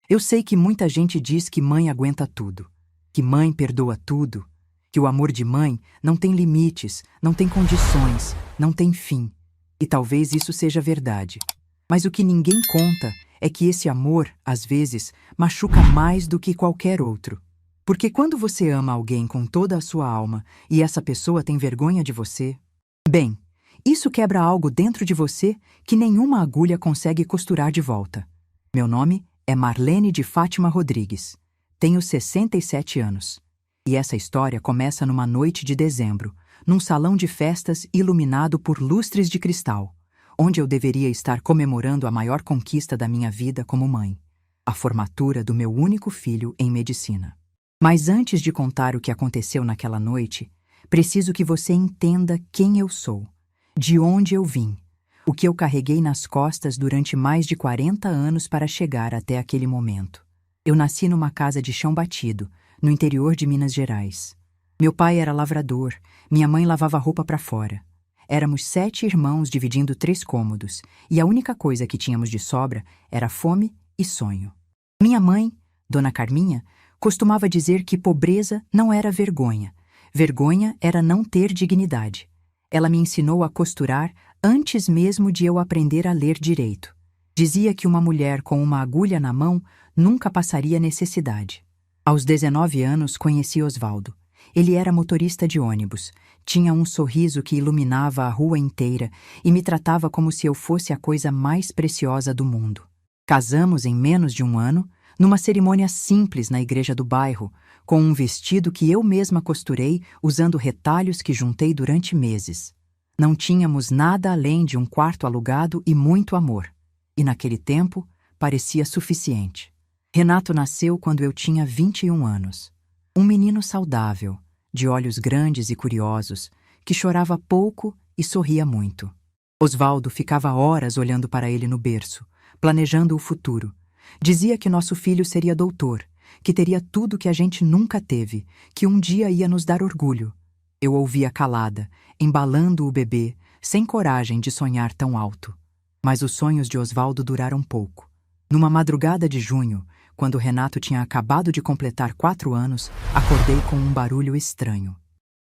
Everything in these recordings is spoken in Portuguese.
Eu sei que muita gente diz que mãe aguenta tudo, que mãe perdoa tudo, que o amor de mãe não tem limites, não tem condições, não tem fim. E talvez isso seja verdade. Mas o que ninguém conta é que esse amor, às vezes, machuca mais do que qualquer outro. Porque quando você ama alguém com toda a sua alma e essa pessoa tem vergonha de você, bem, isso quebra algo dentro de você que nenhuma agulha consegue costurar de volta. Meu nome é Marlene de Fátima Rodrigues. Tenho 67 anos. E essa história começa numa noite de dezembro, num salão de festas iluminado por lustres de cristal, onde eu deveria estar comemorando a maior conquista da minha vida como mãe, a formatura do meu único filho em medicina. Mas antes de contar o que aconteceu naquela noite, preciso que você entenda quem eu sou, de onde eu vim, o que eu carreguei nas costas durante mais de 40 anos para chegar até aquele momento. Eu nasci numa casa de chão batido, no interior de Minas Gerais. Meu pai era lavrador, minha mãe lavava roupa para fora. Éramos 7 irmãos dividindo 3 cômodos, e a única coisa que tínhamos de sobra era fome e sonho. Minha mãe, Dona Carminha, costumava dizer que pobreza não era vergonha. Vergonha era não ter dignidade. Ela me ensinou a costurar antes mesmo de eu aprender a ler direito. Dizia que uma mulher com uma agulha na mão nunca passaria necessidade. Aos 19 anos, conheci Osvaldo. Ele era motorista de ônibus, tinha um sorriso que iluminava a rua inteira e me tratava como se eu fosse a coisa mais preciosa do mundo. Casamos em menos de um ano, numa cerimônia simples na igreja do bairro, com um vestido que eu mesma costurei usando retalhos que juntei durante meses. Não tínhamos nada além de um quarto alugado e muito amor. E naquele tempo, parecia suficiente. Renato nasceu quando eu tinha 21 anos. Um menino saudável, de olhos grandes e curiosos, que chorava pouco e sorria muito. Osvaldo ficava horas olhando para ele no berço, planejando o futuro. Dizia que nosso filho seria doutor, que teria tudo que a gente nunca teve, que um dia ia nos dar orgulho. Eu ouvia calada, embalando o bebê, sem coragem de sonhar tão alto. Mas os sonhos de Osvaldo duraram pouco. Numa madrugada de junho, quando Renato tinha acabado de completar 4 anos, acordei com um barulho estranho.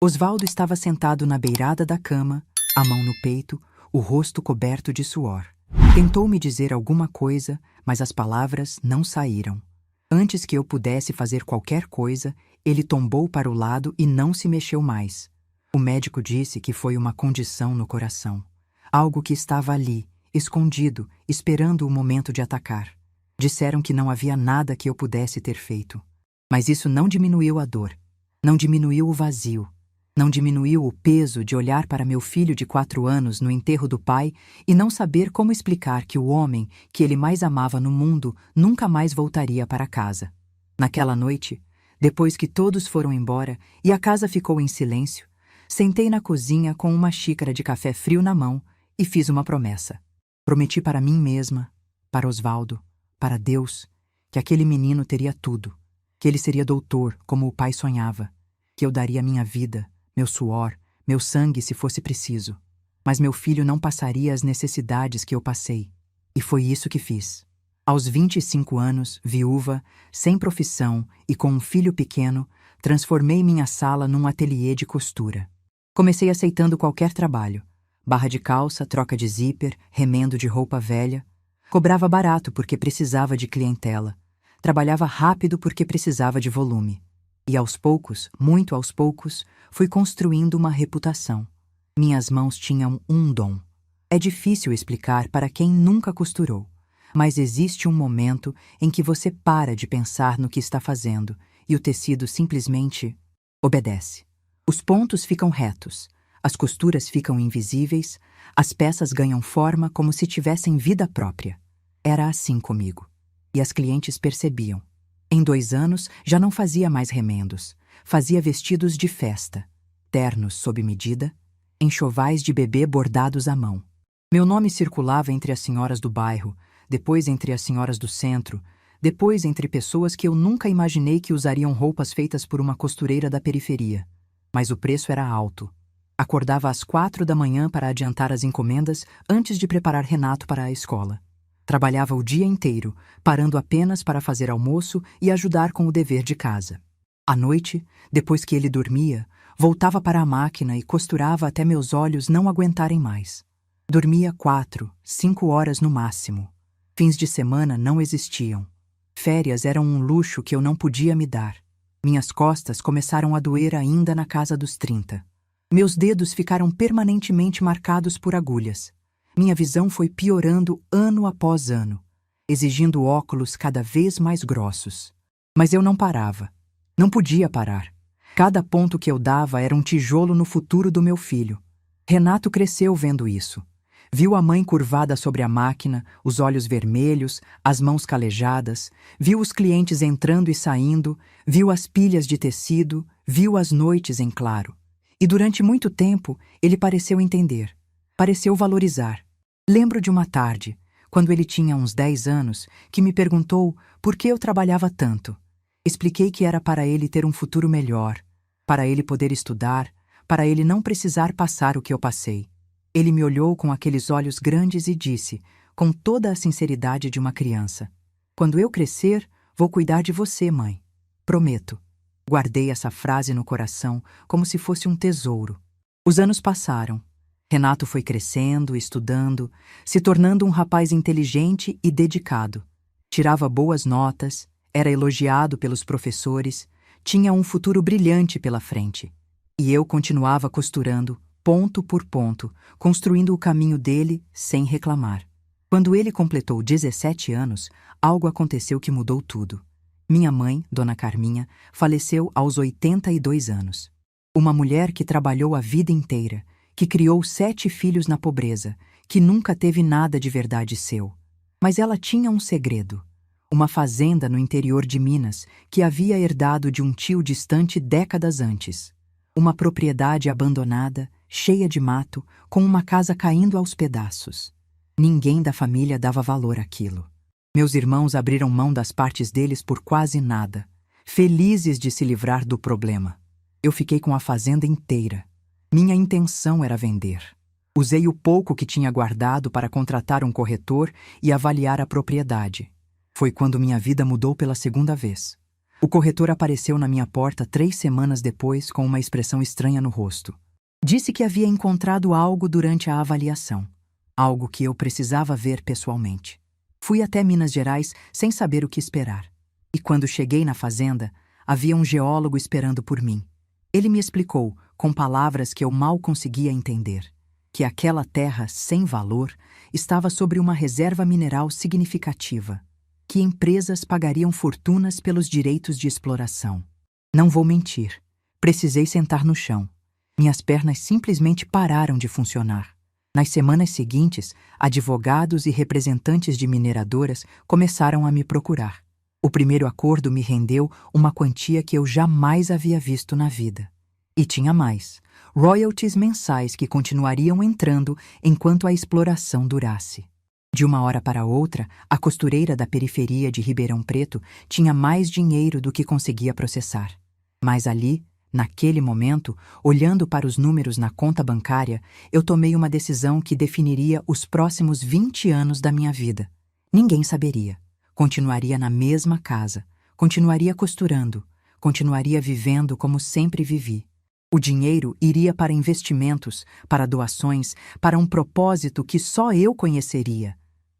Osvaldo estava sentado na beirada da cama, a mão no peito, o rosto coberto de suor. Tentou me dizer alguma coisa, mas as palavras não saíram. Antes que eu pudesse fazer qualquer coisa, ele tombou para o lado e não se mexeu mais. O médico disse que foi uma condição no coração. Algo que estava ali, escondido, esperando o momento de atacar. Disseram que não havia nada que eu pudesse ter feito. Mas isso não diminuiu a dor, não diminuiu o vazio, não diminuiu o peso de olhar para meu filho de 4 anos no enterro do pai e não saber como explicar que o homem que ele mais amava no mundo nunca mais voltaria para casa. Naquela noite, depois que todos foram embora e a casa ficou em silêncio, sentei na cozinha com uma xícara de café frio na mão e fiz uma promessa. Prometi para mim mesma, para Osvaldo, para Deus, que aquele menino teria tudo, que ele seria doutor como o pai sonhava, que eu daria minha vida, meu suor, meu sangue se fosse preciso. Mas meu filho não passaria as necessidades que eu passei. E foi isso que fiz. Aos 25 anos, viúva, sem profissão e com um filho pequeno, transformei minha sala num ateliê de costura. Comecei aceitando qualquer trabalho. Barra de calça, troca de zíper, remendo de roupa velha. Cobrava barato porque precisava de clientela. Trabalhava rápido porque precisava de volume. E aos poucos, muito aos poucos, fui construindo uma reputação. Minhas mãos tinham um dom. É difícil explicar para quem nunca costurou, mas existe um momento em que você para de pensar no que está fazendo e o tecido simplesmente obedece. Os pontos ficam retos, as costuras ficam invisíveis, as peças ganham forma como se tivessem vida própria. Era assim comigo. E as clientes percebiam. Em 2 anos, já não fazia mais remendos. Fazia vestidos de festa, ternos sob medida, enxovais de bebê bordados à mão. Meu nome circulava entre as senhoras do bairro, depois entre as senhoras do centro, depois entre pessoas que eu nunca imaginei que usariam roupas feitas por uma costureira da periferia. Mas o preço era alto. Acordava às 4 da manhã para adiantar as encomendas antes de preparar Renato para a escola. Trabalhava o dia inteiro, parando apenas para fazer almoço e ajudar com o dever de casa. À noite, depois que ele dormia, voltava para a máquina e costurava até meus olhos não aguentarem mais. Dormia 4, 5 horas no máximo. Fins de semana não existiam. Férias eram um luxo que eu não podia me dar. Minhas costas começaram a doer ainda na casa dos 30. Meus dedos ficaram permanentemente marcados por agulhas. Minha visão foi piorando ano após ano, exigindo óculos cada vez mais grossos. Mas eu não parava. Não podia parar. Cada ponto que eu dava era um tijolo no futuro do meu filho. Renato cresceu vendo isso. Viu a mãe curvada sobre a máquina, os olhos vermelhos, as mãos calejadas, viu os clientes entrando e saindo, viu as pilhas de tecido, viu as noites em claro. E durante muito tempo, ele pareceu entender, pareceu valorizar. Lembro de uma tarde, quando ele tinha uns 10 anos, que me perguntou por que eu trabalhava tanto. Expliquei que era para ele ter um futuro melhor, para ele poder estudar, para ele não precisar passar o que eu passei. Ele me olhou com aqueles olhos grandes e disse, com toda a sinceridade de uma criança: "Quando eu crescer, vou cuidar de você, mãe. Prometo." Guardei essa frase no coração como se fosse um tesouro. Os anos passaram. Renato foi crescendo, estudando, se tornando um rapaz inteligente e dedicado. Tirava boas notas, era elogiado pelos professores, tinha um futuro brilhante pela frente. E eu continuava costurando, ponto por ponto, construindo o caminho dele sem reclamar. Quando ele completou 17 anos, algo aconteceu que mudou tudo. Minha mãe, Dona Carminha, faleceu aos 82 anos. Uma mulher que trabalhou a vida inteira, que criou 7 filhos na pobreza, que nunca teve nada de verdade seu. Mas ela tinha um segredo. Uma fazenda no interior de Minas que havia herdado de um tio distante décadas antes. Uma propriedade abandonada, cheia de mato, com uma casa caindo aos pedaços. Ninguém da família dava valor àquilo. Meus irmãos abriram mão das partes deles por quase nada, felizes de se livrar do problema. Eu fiquei com a fazenda inteira. Minha intenção era vender. Usei o pouco que tinha guardado para contratar um corretor e avaliar a propriedade. Foi quando minha vida mudou pela segunda vez. O corretor apareceu na minha porta 3 semanas depois com uma expressão estranha no rosto. Disse que havia encontrado algo durante a avaliação. Algo que eu precisava ver pessoalmente. Fui até Minas Gerais sem saber o que esperar. E quando cheguei na fazenda, havia um geólogo esperando por mim. Ele me explicou, com palavras que eu mal conseguia entender, que aquela terra sem valor estava sobre uma reserva mineral significativa, que empresas pagariam fortunas pelos direitos de exploração. Não vou mentir, precisei sentar no chão. Minhas pernas simplesmente pararam de funcionar. Nas semanas seguintes, advogados e representantes de mineradoras começaram a me procurar. O primeiro acordo me rendeu uma quantia que eu jamais havia visto na vida. E tinha mais, royalties mensais que continuariam entrando enquanto a exploração durasse. De uma hora para outra, a costureira da periferia de Ribeirão Preto tinha mais dinheiro do que conseguia processar. Mas ali, naquele momento, olhando para os números na conta bancária, eu tomei uma decisão que definiria os próximos 20 anos da minha vida. Ninguém saberia. Continuaria na mesma casa, continuaria costurando, continuaria vivendo como sempre vivi. O dinheiro iria para investimentos, para doações, para um propósito que só eu conheceria.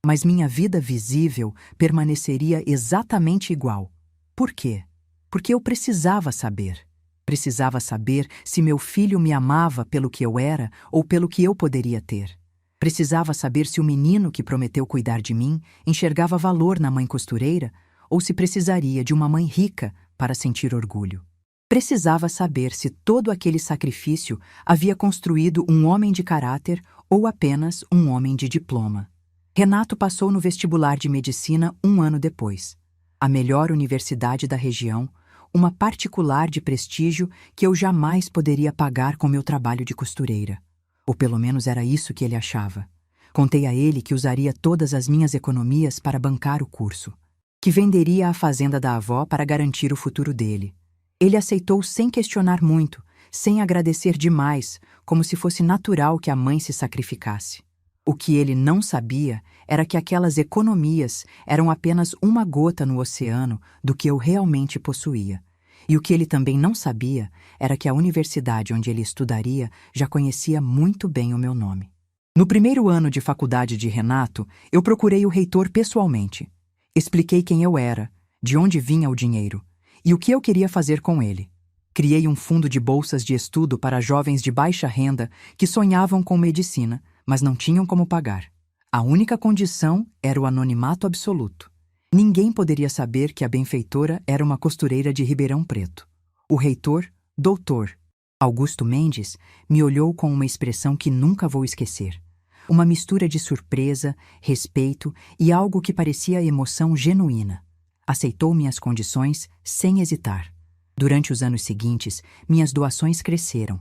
Mas minha vida visível permaneceria exatamente igual. Por quê? Porque eu precisava saber. Precisava saber se meu filho me amava pelo que eu era ou pelo que eu poderia ter. Precisava saber se o menino que prometeu cuidar de mim enxergava valor na mãe costureira ou se precisaria de uma mãe rica para sentir orgulho. Precisava saber se todo aquele sacrifício havia construído um homem de caráter ou apenas um homem de diploma. Renato passou no vestibular de medicina 1 ano depois. A melhor universidade da região, uma particular de prestígio que eu jamais poderia pagar com meu trabalho de costureira. Ou pelo menos era isso que ele achava. Contei a ele que usaria todas as minhas economias para bancar o curso, que venderia a fazenda da avó para garantir o futuro dele. Ele aceitou sem questionar muito, sem agradecer demais, como se fosse natural que a mãe se sacrificasse. O que ele não sabia era que aquelas economias eram apenas uma gota no oceano do que eu realmente possuía. E o que ele também não sabia era que a universidade onde ele estudaria já conhecia muito bem o meu nome. No primeiro ano de faculdade de Renato, eu procurei o reitor pessoalmente. Expliquei quem eu era, de onde vinha o dinheiro e o que eu queria fazer com ele. Criei um fundo de bolsas de estudo para jovens de baixa renda que sonhavam com medicina, mas não tinham como pagar. A única condição era o anonimato absoluto. Ninguém poderia saber que a benfeitora era uma costureira de Ribeirão Preto. O reitor, doutor Augusto Mendes, me olhou com uma expressão que nunca vou esquecer. Uma mistura de surpresa, respeito e algo que parecia emoção genuína. Aceitou minhas condições sem hesitar. Durante os anos seguintes, minhas doações cresceram.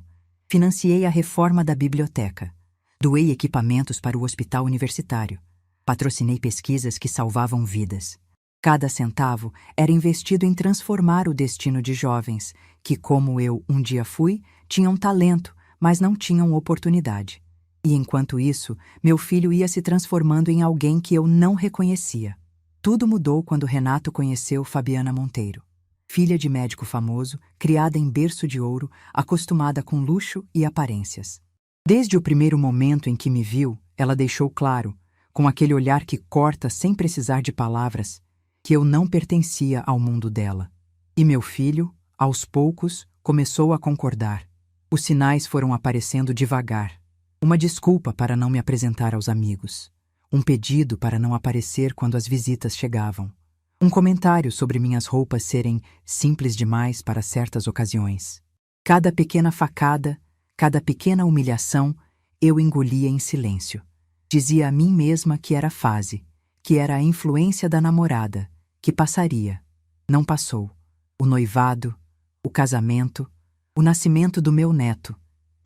Financiei a reforma da biblioteca. Doei equipamentos para o hospital universitário. Patrocinei pesquisas que salvavam vidas. Cada centavo era investido em transformar o destino de jovens que, como eu um dia fui, tinham talento, mas não tinham oportunidade. E enquanto isso, meu filho ia se transformando em alguém que eu não reconhecia. Tudo mudou quando Renato conheceu Fabiana Monteiro. Filha de médico famoso, criada em berço de ouro, acostumada com luxo e aparências. Desde o primeiro momento em que me viu, ela deixou claro, com aquele olhar que corta sem precisar de palavras, que eu não pertencia ao mundo dela. E meu filho, aos poucos, começou a concordar. Os sinais foram aparecendo devagar. Uma desculpa para não me apresentar aos amigos. Um pedido para não aparecer quando as visitas chegavam. Um comentário sobre minhas roupas serem simples demais para certas ocasiões. Cada pequena facada, cada pequena humilhação, eu engolia em silêncio. Dizia a mim mesma que era fase, que era a influência da namorada, que passaria. Não passou. O noivado, o casamento, o nascimento do meu neto.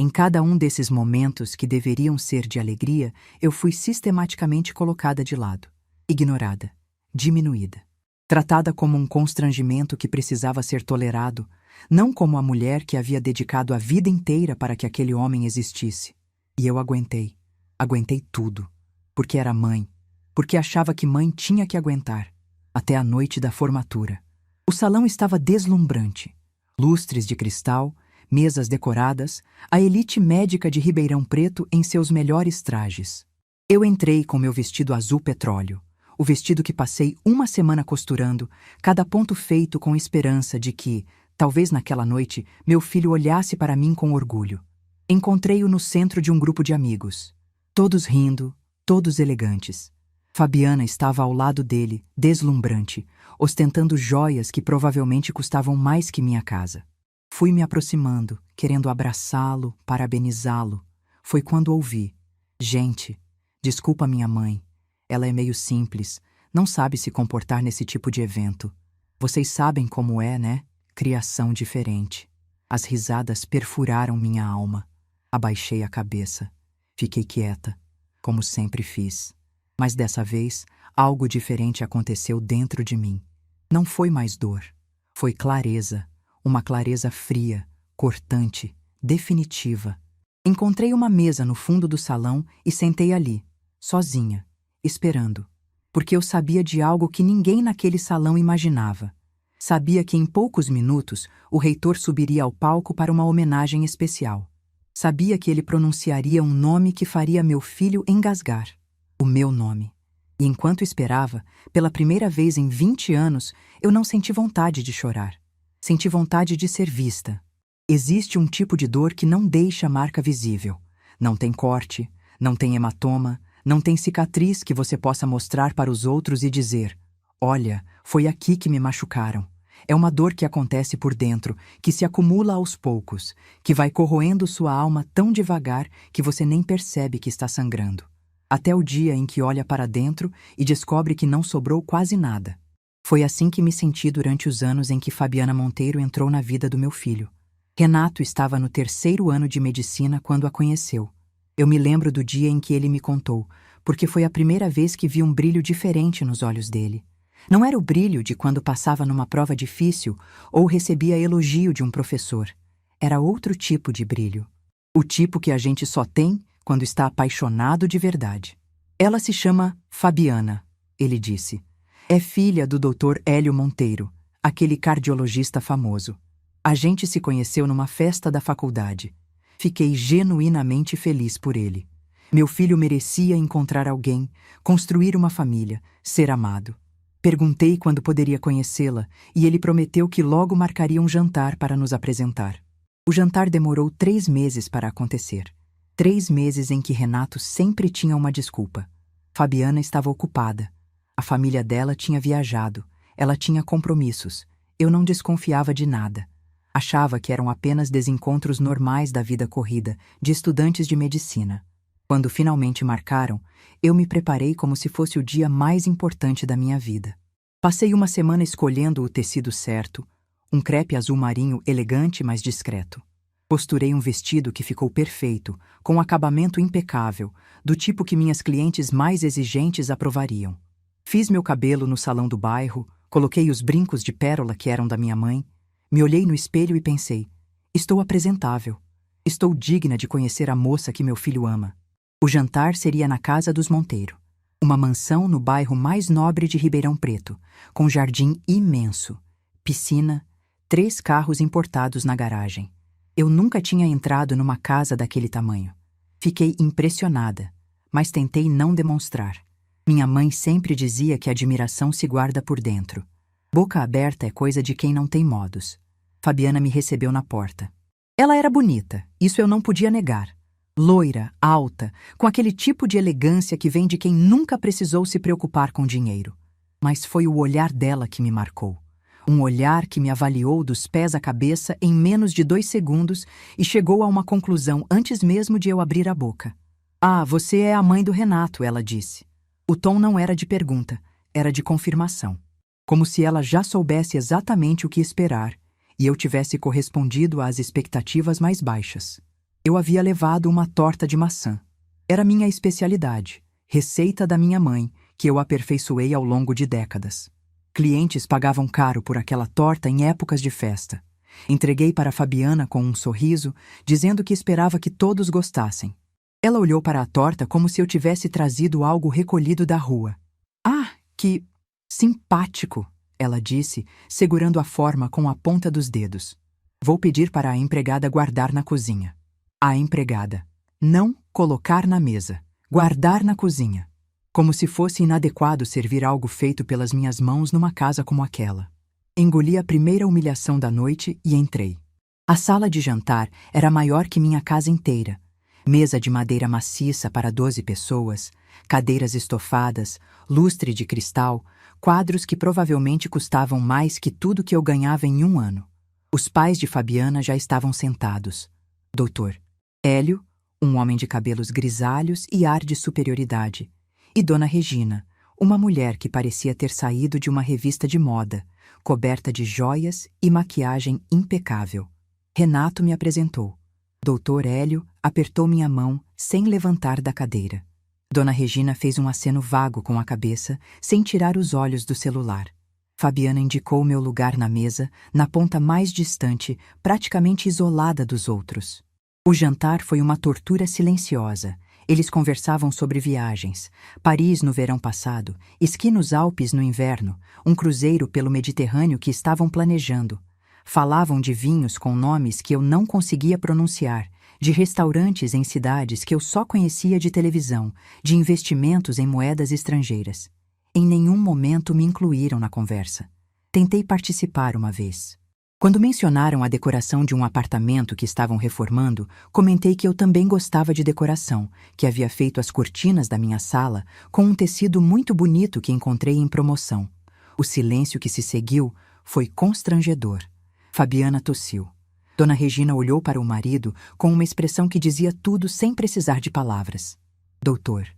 Em cada um desses momentos que deveriam ser de alegria, eu fui sistematicamente colocada de lado, ignorada, diminuída. Tratada como um constrangimento que precisava ser tolerado, não como a mulher que havia dedicado a vida inteira para que aquele homem existisse. E eu aguentei. Aguentei tudo. Porque era mãe. Porque achava que mãe tinha que aguentar. Até a noite da formatura. O salão estava deslumbrante. Lustres de cristal, mesas decoradas, a elite médica de Ribeirão Preto em seus melhores trajes. Eu entrei com meu vestido azul petróleo. O vestido que passei uma semana costurando, cada ponto feito com esperança de que, talvez naquela noite, meu filho olhasse para mim com orgulho. Encontrei-o no centro de um grupo de amigos. Todos rindo, todos elegantes. Fabiana estava ao lado dele, deslumbrante, ostentando joias que provavelmente custavam mais que minha casa. Fui me aproximando, querendo abraçá-lo, parabenizá-lo. Foi quando ouvi: gente, desculpa minha mãe. Ela é meio simples, não sabe se comportar nesse tipo de evento. Vocês sabem como é, né? Criação diferente. As risadas perfuraram minha alma. Abaixei a cabeça. Fiquei quieta, como sempre fiz. Mas dessa vez, algo diferente aconteceu dentro de mim. Não foi mais dor. Foi clareza. Uma clareza fria, cortante, definitiva. Encontrei uma mesa no fundo do salão e sentei ali, sozinha, esperando. Porque eu sabia de algo que ninguém naquele salão imaginava. Sabia que em poucos minutos o reitor subiria ao palco para uma homenagem especial. Sabia que ele pronunciaria um nome que faria meu filho engasgar. O meu nome. E enquanto esperava, pela primeira vez em 20 anos, eu não senti vontade de chorar. Senti vontade de ser vista. Existe um tipo de dor que não deixa marca visível. Não tem corte, não tem hematoma, não tem cicatriz que você possa mostrar para os outros e dizer: olha, foi aqui que me machucaram. É uma dor que acontece por dentro, que se acumula aos poucos, que vai corroendo sua alma tão devagar que você nem percebe que está sangrando. Até o dia em que olha para dentro e descobre que não sobrou quase nada. Foi assim que me senti durante os anos em que Fabiana Monteiro entrou na vida do meu filho. Renato estava no 3º ano de medicina quando a conheceu. Eu me lembro do dia em que ele me contou, porque foi a primeira vez que vi um brilho diferente nos olhos dele. Não era o brilho de quando passava numa prova difícil ou recebia elogio de um professor. Era outro tipo de brilho. O tipo que a gente só tem quando está apaixonado de verdade. Ela se chama Fabiana, ele disse. É filha do Dr. Hélio Monteiro, aquele cardiologista famoso. A gente se conheceu numa festa da faculdade. Fiquei genuinamente feliz por ele. Meu filho merecia encontrar alguém, construir uma família, ser amado. Perguntei quando poderia conhecê-la e ele prometeu que logo marcaria um jantar para nos apresentar. O jantar demorou 3 meses para acontecer. 3 meses em que Renato sempre tinha uma desculpa. Fabiana estava ocupada. A família dela tinha viajado. Ela tinha compromissos. Eu não desconfiava de nada. Achava que eram apenas desencontros normais da vida corrida, de estudantes de medicina. Quando finalmente marcaram, eu me preparei como se fosse o dia mais importante da minha vida. Passei uma semana escolhendo o tecido certo, um crepe azul marinho elegante, mas discreto. Costurei um vestido que ficou perfeito, com um acabamento impecável, do tipo que minhas clientes mais exigentes aprovariam. Fiz meu cabelo no salão do bairro, coloquei os brincos de pérola que eram da minha mãe, me olhei no espelho e pensei, estou apresentável, estou digna de conhecer a moça que meu filho ama. O jantar seria na casa dos Monteiro, uma mansão no bairro mais nobre de Ribeirão Preto, com jardim imenso, piscina, 3 carros importados na garagem. Eu nunca tinha entrado numa casa daquele tamanho. Fiquei impressionada, mas tentei não demonstrar. Minha mãe sempre dizia que a admiração se guarda por dentro. Boca aberta é coisa de quem não tem modos. Fabiana me recebeu na porta. Ela era bonita, isso eu não podia negar. Loira, alta, com aquele tipo de elegância que vem de quem nunca precisou se preocupar com dinheiro. Mas foi o olhar dela que me marcou. Um olhar que me avaliou dos pés à cabeça em menos de 2 segundos e chegou a uma conclusão antes mesmo de eu abrir a boca. Ah, você é a mãe do Renato, ela disse. O tom não era de pergunta, era de confirmação. Como se ela já soubesse exatamente o que esperar e eu tivesse correspondido às expectativas mais baixas. Eu havia levado uma torta de maçã. Era minha especialidade, receita da minha mãe, que eu aperfeiçoei ao longo de décadas. Clientes pagavam caro por aquela torta em épocas de festa. Entreguei para Fabiana com um sorriso, dizendo que esperava que todos gostassem. Ela olhou para a torta como se eu tivesse trazido algo recolhido da rua. Ah, que simpático, ela disse, segurando a forma com a ponta dos dedos. Vou pedir para a empregada guardar na cozinha. A empregada. Não colocar na mesa. Guardar na cozinha. Como se fosse inadequado servir algo feito pelas minhas mãos numa casa como aquela. Engoli a primeira humilhação da noite e entrei. A sala de jantar era maior que minha casa inteira. Mesa de madeira maciça para 12 pessoas, cadeiras estofadas, lustre de cristal, quadros que provavelmente custavam mais que tudo que eu ganhava em 1 ano. Os pais de Fabiana já estavam sentados. Doutor Hélio, um homem de cabelos grisalhos e ar de superioridade, e Dona Regina, uma mulher que parecia ter saído de uma revista de moda, coberta de joias e maquiagem impecável. Renato me apresentou. Doutor Hélio apertou minha mão sem levantar da cadeira. Dona Regina fez um aceno vago com a cabeça, sem tirar os olhos do celular. Fabiana indicou meu lugar na mesa, na ponta mais distante, praticamente isolada dos outros. O jantar foi uma tortura silenciosa. Eles conversavam sobre viagens, Paris no verão passado, esqui nos Alpes no inverno, um cruzeiro pelo Mediterrâneo que estavam planejando. Falavam de vinhos com nomes que eu não conseguia pronunciar, de restaurantes em cidades que eu só conhecia de televisão, de investimentos em moedas estrangeiras. Em nenhum momento me incluíram na conversa. Tentei participar uma vez. Quando mencionaram a decoração de um apartamento que estavam reformando, comentei que eu também gostava de decoração, que havia feito as cortinas da minha sala com um tecido muito bonito que encontrei em promoção. O silêncio que se seguiu foi constrangedor. Fabiana tossiu. Dona Regina olhou para o marido com uma expressão que dizia tudo sem precisar de palavras. Doutor.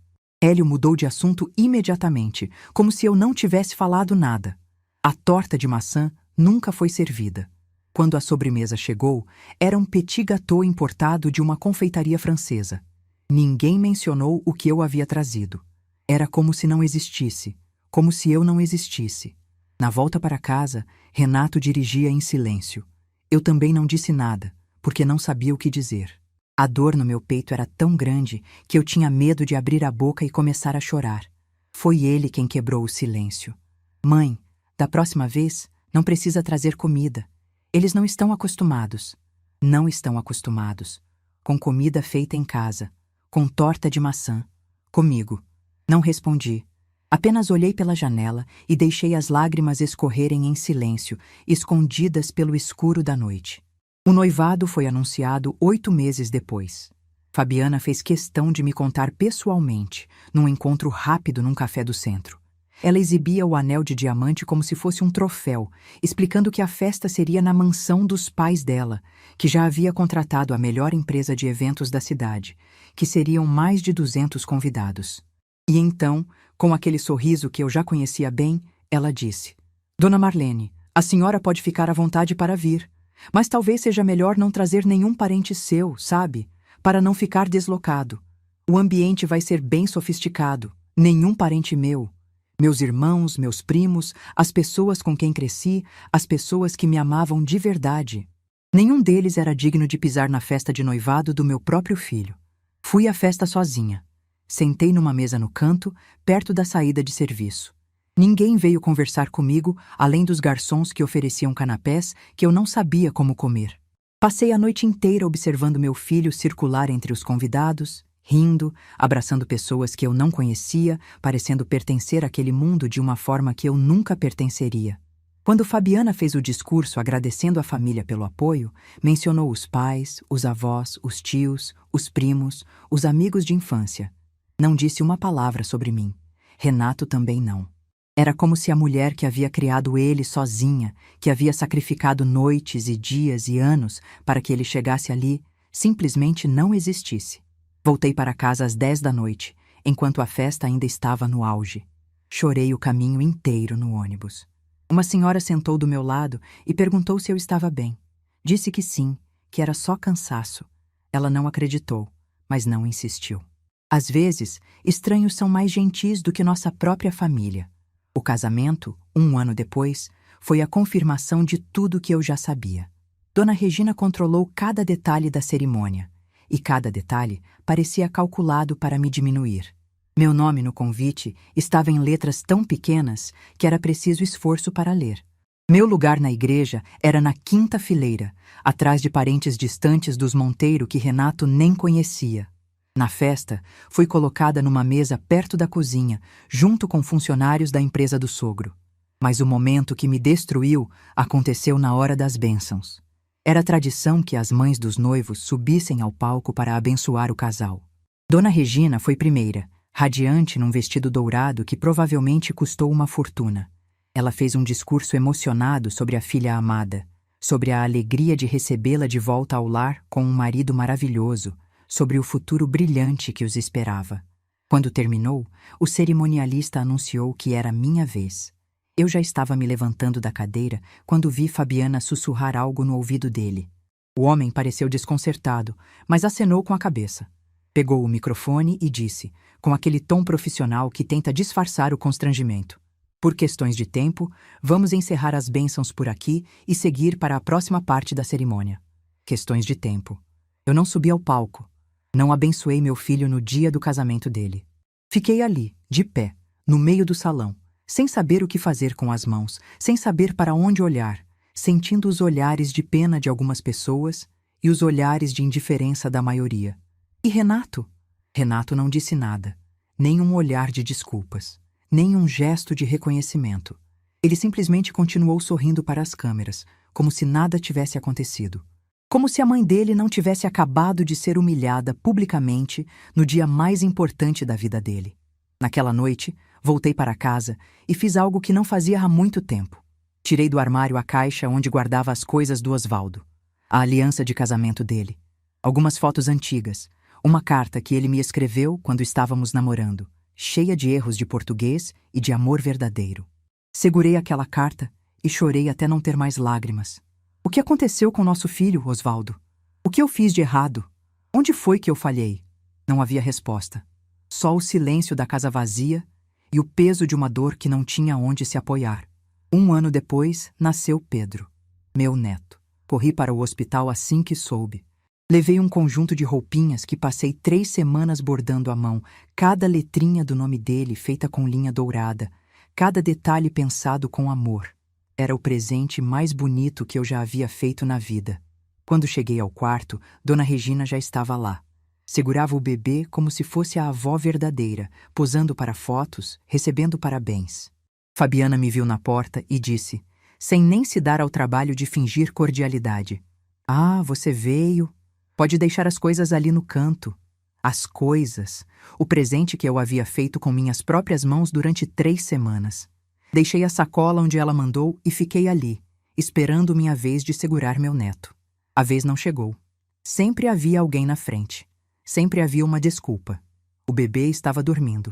Hélio mudou de assunto imediatamente, como se eu não tivesse falado nada. A torta de maçã nunca foi servida. Quando a sobremesa chegou, era um petit gâteau importado de uma confeitaria francesa. Ninguém mencionou o que eu havia trazido. Era como se não existisse, como se eu não existisse. Na volta para casa, Renato dirigia em silêncio. Eu também não disse nada, porque não sabia o que dizer. A dor no meu peito era tão grande que eu tinha medo de abrir a boca e começar a chorar. Foi ele quem quebrou o silêncio. Mãe, da próxima vez, não precisa trazer comida. Eles não estão acostumados. Não estão acostumados. Com comida feita em casa. Com torta de maçã. Comigo. Não respondi. Apenas olhei pela janela e deixei as lágrimas escorrerem em silêncio, escondidas pelo escuro da noite. O noivado foi anunciado 8 meses depois. Fabiana fez questão de me contar pessoalmente, num encontro rápido num café do centro. Ela exibia o anel de diamante como se fosse um troféu, explicando que a festa seria na mansão dos pais dela, que já havia contratado a melhor empresa de eventos da cidade, que seriam mais de 200 convidados. E então, com aquele sorriso que eu já conhecia bem, ela disse: Dona Marlene, a senhora pode ficar à vontade para vir, mas talvez seja melhor não trazer nenhum parente seu, sabe? Para não ficar deslocado. O ambiente vai ser bem sofisticado, nenhum parente meu. Meus irmãos, meus primos, as pessoas com quem cresci, as pessoas que me amavam de verdade. Nenhum deles era digno de pisar na festa de noivado do meu próprio filho. Fui à festa sozinha. Sentei numa mesa no canto, perto da saída de serviço. Ninguém veio conversar comigo, além dos garçons que ofereciam canapés que eu não sabia como comer. Passei a noite inteira observando meu filho circular entre os convidados, rindo, abraçando pessoas que eu não conhecia, parecendo pertencer àquele mundo de uma forma que eu nunca pertenceria. Quando Fabiana fez o discurso agradecendo a família pelo apoio, mencionou os pais, os avós, os tios, os primos, os amigos de infância. Não disse uma palavra sobre mim. Renato também não. Era como se a mulher que havia criado ele sozinha, que havia sacrificado noites e dias e anos para que ele chegasse ali, simplesmente não existisse. Voltei para casa às 10 da noite, enquanto a festa ainda estava no auge. Chorei o caminho inteiro no ônibus. Uma senhora sentou do meu lado e perguntou se eu estava bem. Disse que sim, que era só cansaço. Ela não acreditou, mas não insistiu. Às vezes, estranhos são mais gentis do que nossa própria família. O casamento, 1 ano depois, foi a confirmação de tudo que eu já sabia. Dona Regina controlou cada detalhe da cerimônia, e cada detalhe parecia calculado para me diminuir. Meu nome no convite estava em letras tão pequenas que era preciso esforço para ler. Meu lugar na igreja era na 5ª fileira, atrás de parentes distantes dos Monteiro que Renato nem conhecia. Na festa, fui colocada numa mesa perto da cozinha, junto com funcionários da empresa do sogro. Mas o momento que me destruiu aconteceu na hora das bênçãos. Era tradição que as mães dos noivos subissem ao palco para abençoar o casal. Dona Regina foi primeira, radiante num vestido dourado que provavelmente custou uma fortuna. Ela fez um discurso emocionado sobre a filha amada, sobre a alegria de recebê-la de volta ao lar com um marido maravilhoso, sobre o futuro brilhante que os esperava. Quando terminou, o cerimonialista anunciou que era minha vez. Eu já estava me levantando da cadeira quando vi Fabiana sussurrar algo no ouvido dele. O homem pareceu desconcertado, mas acenou com a cabeça. Pegou o microfone e disse, com aquele tom profissional que tenta disfarçar o constrangimento: Por questões de tempo, vamos encerrar as bênçãos por aqui e seguir para a próxima parte da cerimônia. Questões de tempo. Eu não subi ao palco. Não abençoei meu filho no dia do casamento dele. Fiquei ali, de pé, no meio do salão, sem saber o que fazer com as mãos, sem saber para onde olhar, sentindo os olhares de pena de algumas pessoas e os olhares de indiferença da maioria. E Renato? Renato não disse nada, nem um olhar de desculpas, nem um gesto de reconhecimento. Ele simplesmente continuou sorrindo para as câmeras, como se nada tivesse acontecido. Como se a mãe dele não tivesse acabado de ser humilhada publicamente no dia mais importante da vida dele. Naquela noite, voltei para casa e fiz algo que não fazia há muito tempo. Tirei do armário a caixa onde guardava as coisas do Osvaldo, a aliança de casamento dele, algumas fotos antigas, uma carta que ele me escreveu quando estávamos namorando, cheia de erros de português e de amor verdadeiro. Segurei aquela carta e chorei até não ter mais lágrimas. O que aconteceu com nosso filho, Osvaldo? O que eu fiz de errado? Onde foi que eu falhei? Não havia resposta. Só o silêncio da casa vazia e o peso de uma dor que não tinha onde se apoiar. 1 ano depois, nasceu Pedro, meu neto. Corri para o hospital assim que soube. Levei um conjunto de roupinhas que passei 3 semanas bordando à mão, cada letrinha do nome dele feita com linha dourada, cada detalhe pensado com amor. Era o presente mais bonito que eu já havia feito na vida. Quando cheguei ao quarto, Dona Regina já estava lá. Segurava o bebê como se fosse a avó verdadeira, posando para fotos, recebendo parabéns. Fabiana me viu na porta e disse, sem nem se dar ao trabalho de fingir cordialidade: "Ah, você veio. Pode deixar as coisas ali no canto." As coisas, o presente que eu havia feito com minhas próprias mãos durante 3 semanas. Deixei a sacola onde ela mandou e fiquei ali, esperando minha vez de segurar meu neto. A vez não chegou. Sempre havia alguém na frente. Sempre havia uma desculpa. O bebê estava dormindo.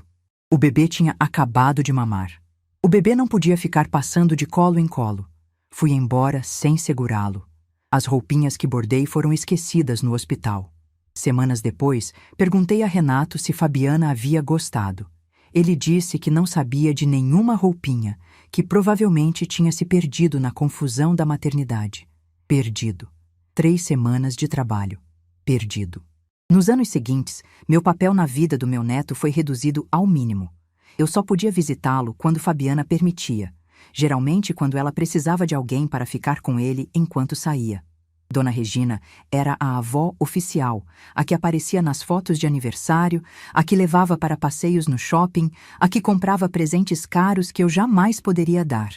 O bebê tinha acabado de mamar. O bebê não podia ficar passando de colo em colo. Fui embora sem segurá-lo. As roupinhas que bordei foram esquecidas no hospital. Semanas depois, perguntei a Renato se Fabiana havia gostado. Ele disse que não sabia de nenhuma roupinha, que provavelmente tinha se perdido na confusão da maternidade. Perdido. 3 semanas de trabalho. Perdido. Nos anos seguintes, meu papel na vida do meu neto foi reduzido ao mínimo. Eu só podia visitá-lo quando Fabiana permitia, geralmente quando ela precisava de alguém para ficar com ele enquanto saía. Dona Regina era a avó oficial, a que aparecia nas fotos de aniversário, a que levava para passeios no shopping, a que comprava presentes caros que eu jamais poderia dar.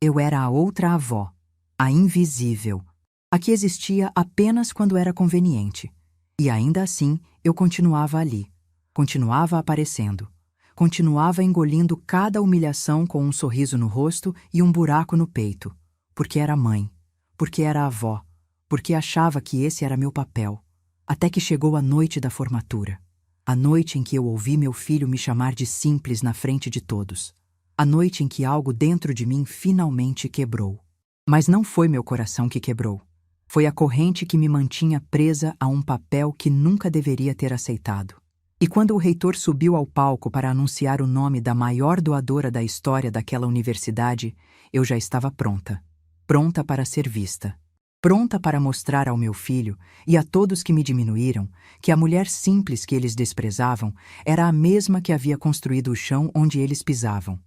Eu era a outra avó, a invisível, a que existia apenas quando era conveniente. E ainda assim, eu continuava ali, continuava aparecendo, continuava engolindo cada humilhação com um sorriso no rosto e um buraco no peito, porque era mãe, porque era avó, porque achava que esse era meu papel, até que chegou a noite da formatura, a noite em que eu ouvi meu filho me chamar de simples na frente de todos, a noite em que algo dentro de mim finalmente quebrou. Mas não foi meu coração que quebrou. Foi a corrente que me mantinha presa a um papel que nunca deveria ter aceitado. E quando o reitor subiu ao palco para anunciar o nome da maior doadora da história daquela universidade, eu já estava pronta. Pronta para ser vista. Pronta para mostrar ao meu filho e a todos que me diminuíram que a mulher simples que eles desprezavam era a mesma que havia construído o chão onde eles pisavam.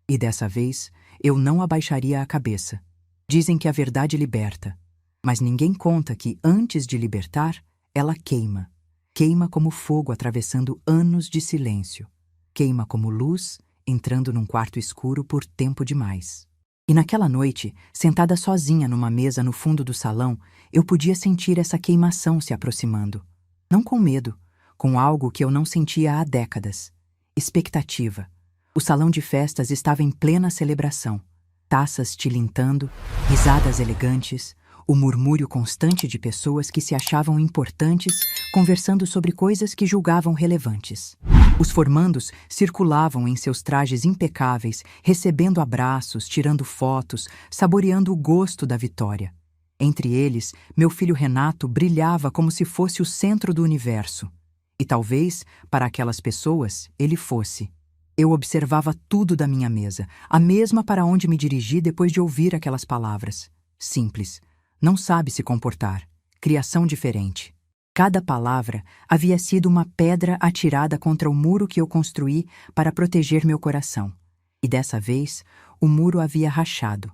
E dessa vez, eu não abaixaria a cabeça. Dizem que a verdade liberta. Mas ninguém conta que, antes de libertar, ela queima. Queima como fogo atravessando anos de silêncio. Queima como luz entrando num quarto escuro por tempo demais. E naquela noite, sentada sozinha numa mesa no fundo do salão, eu podia sentir essa queimação se aproximando. Não com medo, com algo que eu não sentia há décadas. Expectativa. O salão de festas estava em plena celebração. Taças tilintando, risadas elegantes, o murmúrio constante de pessoas que se achavam importantes, conversando sobre coisas que julgavam relevantes. Os formandos circulavam em seus trajes impecáveis, recebendo abraços, tirando fotos, saboreando o gosto da vitória. Entre eles, meu filho Renato brilhava como se fosse o centro do universo. E talvez, para aquelas pessoas, ele fosse. Eu observava tudo da minha mesa, a mesma para onde me dirigi depois de ouvir aquelas palavras. Simples. Não sabe se comportar. Criação diferente. Cada palavra havia sido uma pedra atirada contra o muro que eu construí para proteger meu coração. E dessa vez, o muro havia rachado,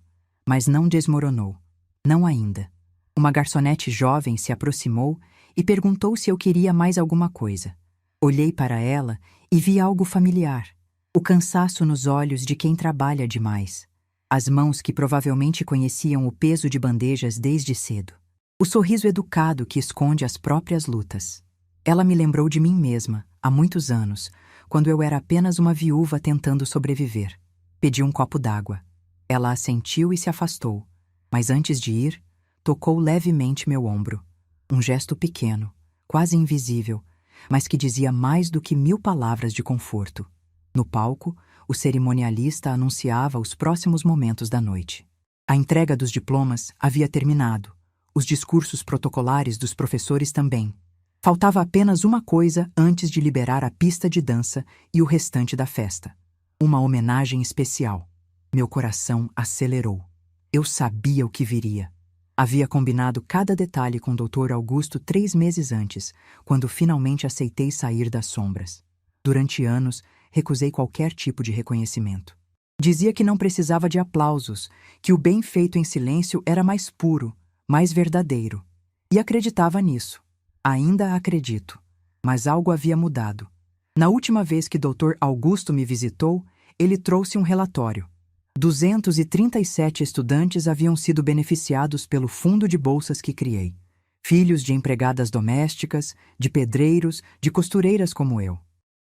mas não desmoronou. Não ainda. Uma garçonete jovem se aproximou e perguntou se eu queria mais alguma coisa. Olhei para ela e vi algo familiar. O cansaço nos olhos de quem trabalha demais. As mãos que provavelmente conheciam o peso de bandejas desde cedo. O sorriso educado que esconde as próprias lutas. Ela me lembrou de mim mesma, há muitos anos, quando eu era apenas uma viúva tentando sobreviver. Pedi um copo d'água. Ela assentiu e se afastou, mas antes de ir, tocou levemente meu ombro. Um gesto pequeno, quase invisível, mas que dizia mais do que 1000 palavras de conforto. No palco, o cerimonialista anunciava os próximos momentos da noite. A entrega dos diplomas havia terminado. Os discursos protocolares dos professores também. Faltava apenas uma coisa antes de liberar a pista de dança e o restante da festa. Uma homenagem especial. Meu coração acelerou. Eu sabia o que viria. Havia combinado cada detalhe com o Dr. Augusto 3 meses antes, quando finalmente aceitei sair das sombras. Durante anos, recusei qualquer tipo de reconhecimento. Dizia que não precisava de aplausos, que o bem feito em silêncio era mais puro, mais verdadeiro. E acreditava nisso. Ainda acredito. Mas algo havia mudado. Na última vez que Dr. Augusto me visitou, ele trouxe um relatório. 237 estudantes haviam sido beneficiados pelo fundo de bolsas que criei. Filhos de empregadas domésticas, de pedreiros, de costureiras como eu.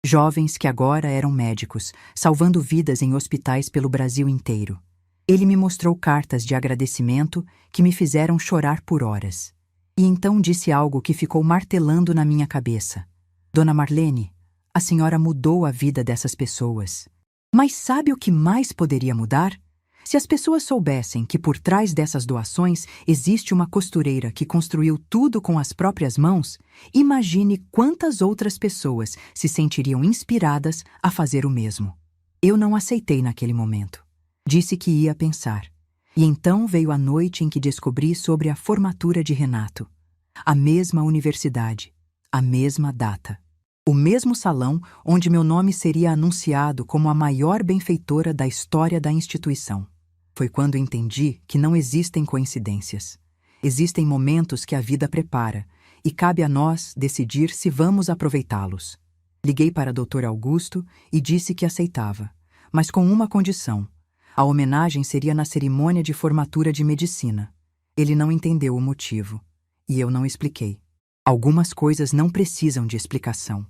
Jovens que agora eram médicos, salvando vidas em hospitais pelo Brasil inteiro. Ele me mostrou cartas de agradecimento que me fizeram chorar por horas. E então disse algo que ficou martelando na minha cabeça. Dona Marlene, a senhora mudou a vida dessas pessoas. Mas sabe o que mais poderia mudar? Se as pessoas soubessem que por trás dessas doações existe uma costureira que construiu tudo com as próprias mãos, imagine quantas outras pessoas se sentiriam inspiradas a fazer o mesmo. Eu não aceitei naquele momento. Disse que ia pensar. E então veio a noite em que descobri sobre a formatura de Renato. A mesma universidade, a mesma data. O mesmo salão onde meu nome seria anunciado como a maior benfeitora da história da instituição. Foi quando entendi que não existem coincidências. Existem momentos que a vida prepara, e cabe a nós decidir se vamos aproveitá-los. Liguei para Dr. Augusto e disse que aceitava, mas com uma condição. A homenagem seria na cerimônia de formatura de medicina. Ele não entendeu o motivo, e eu não expliquei. Algumas coisas não precisam de explicação.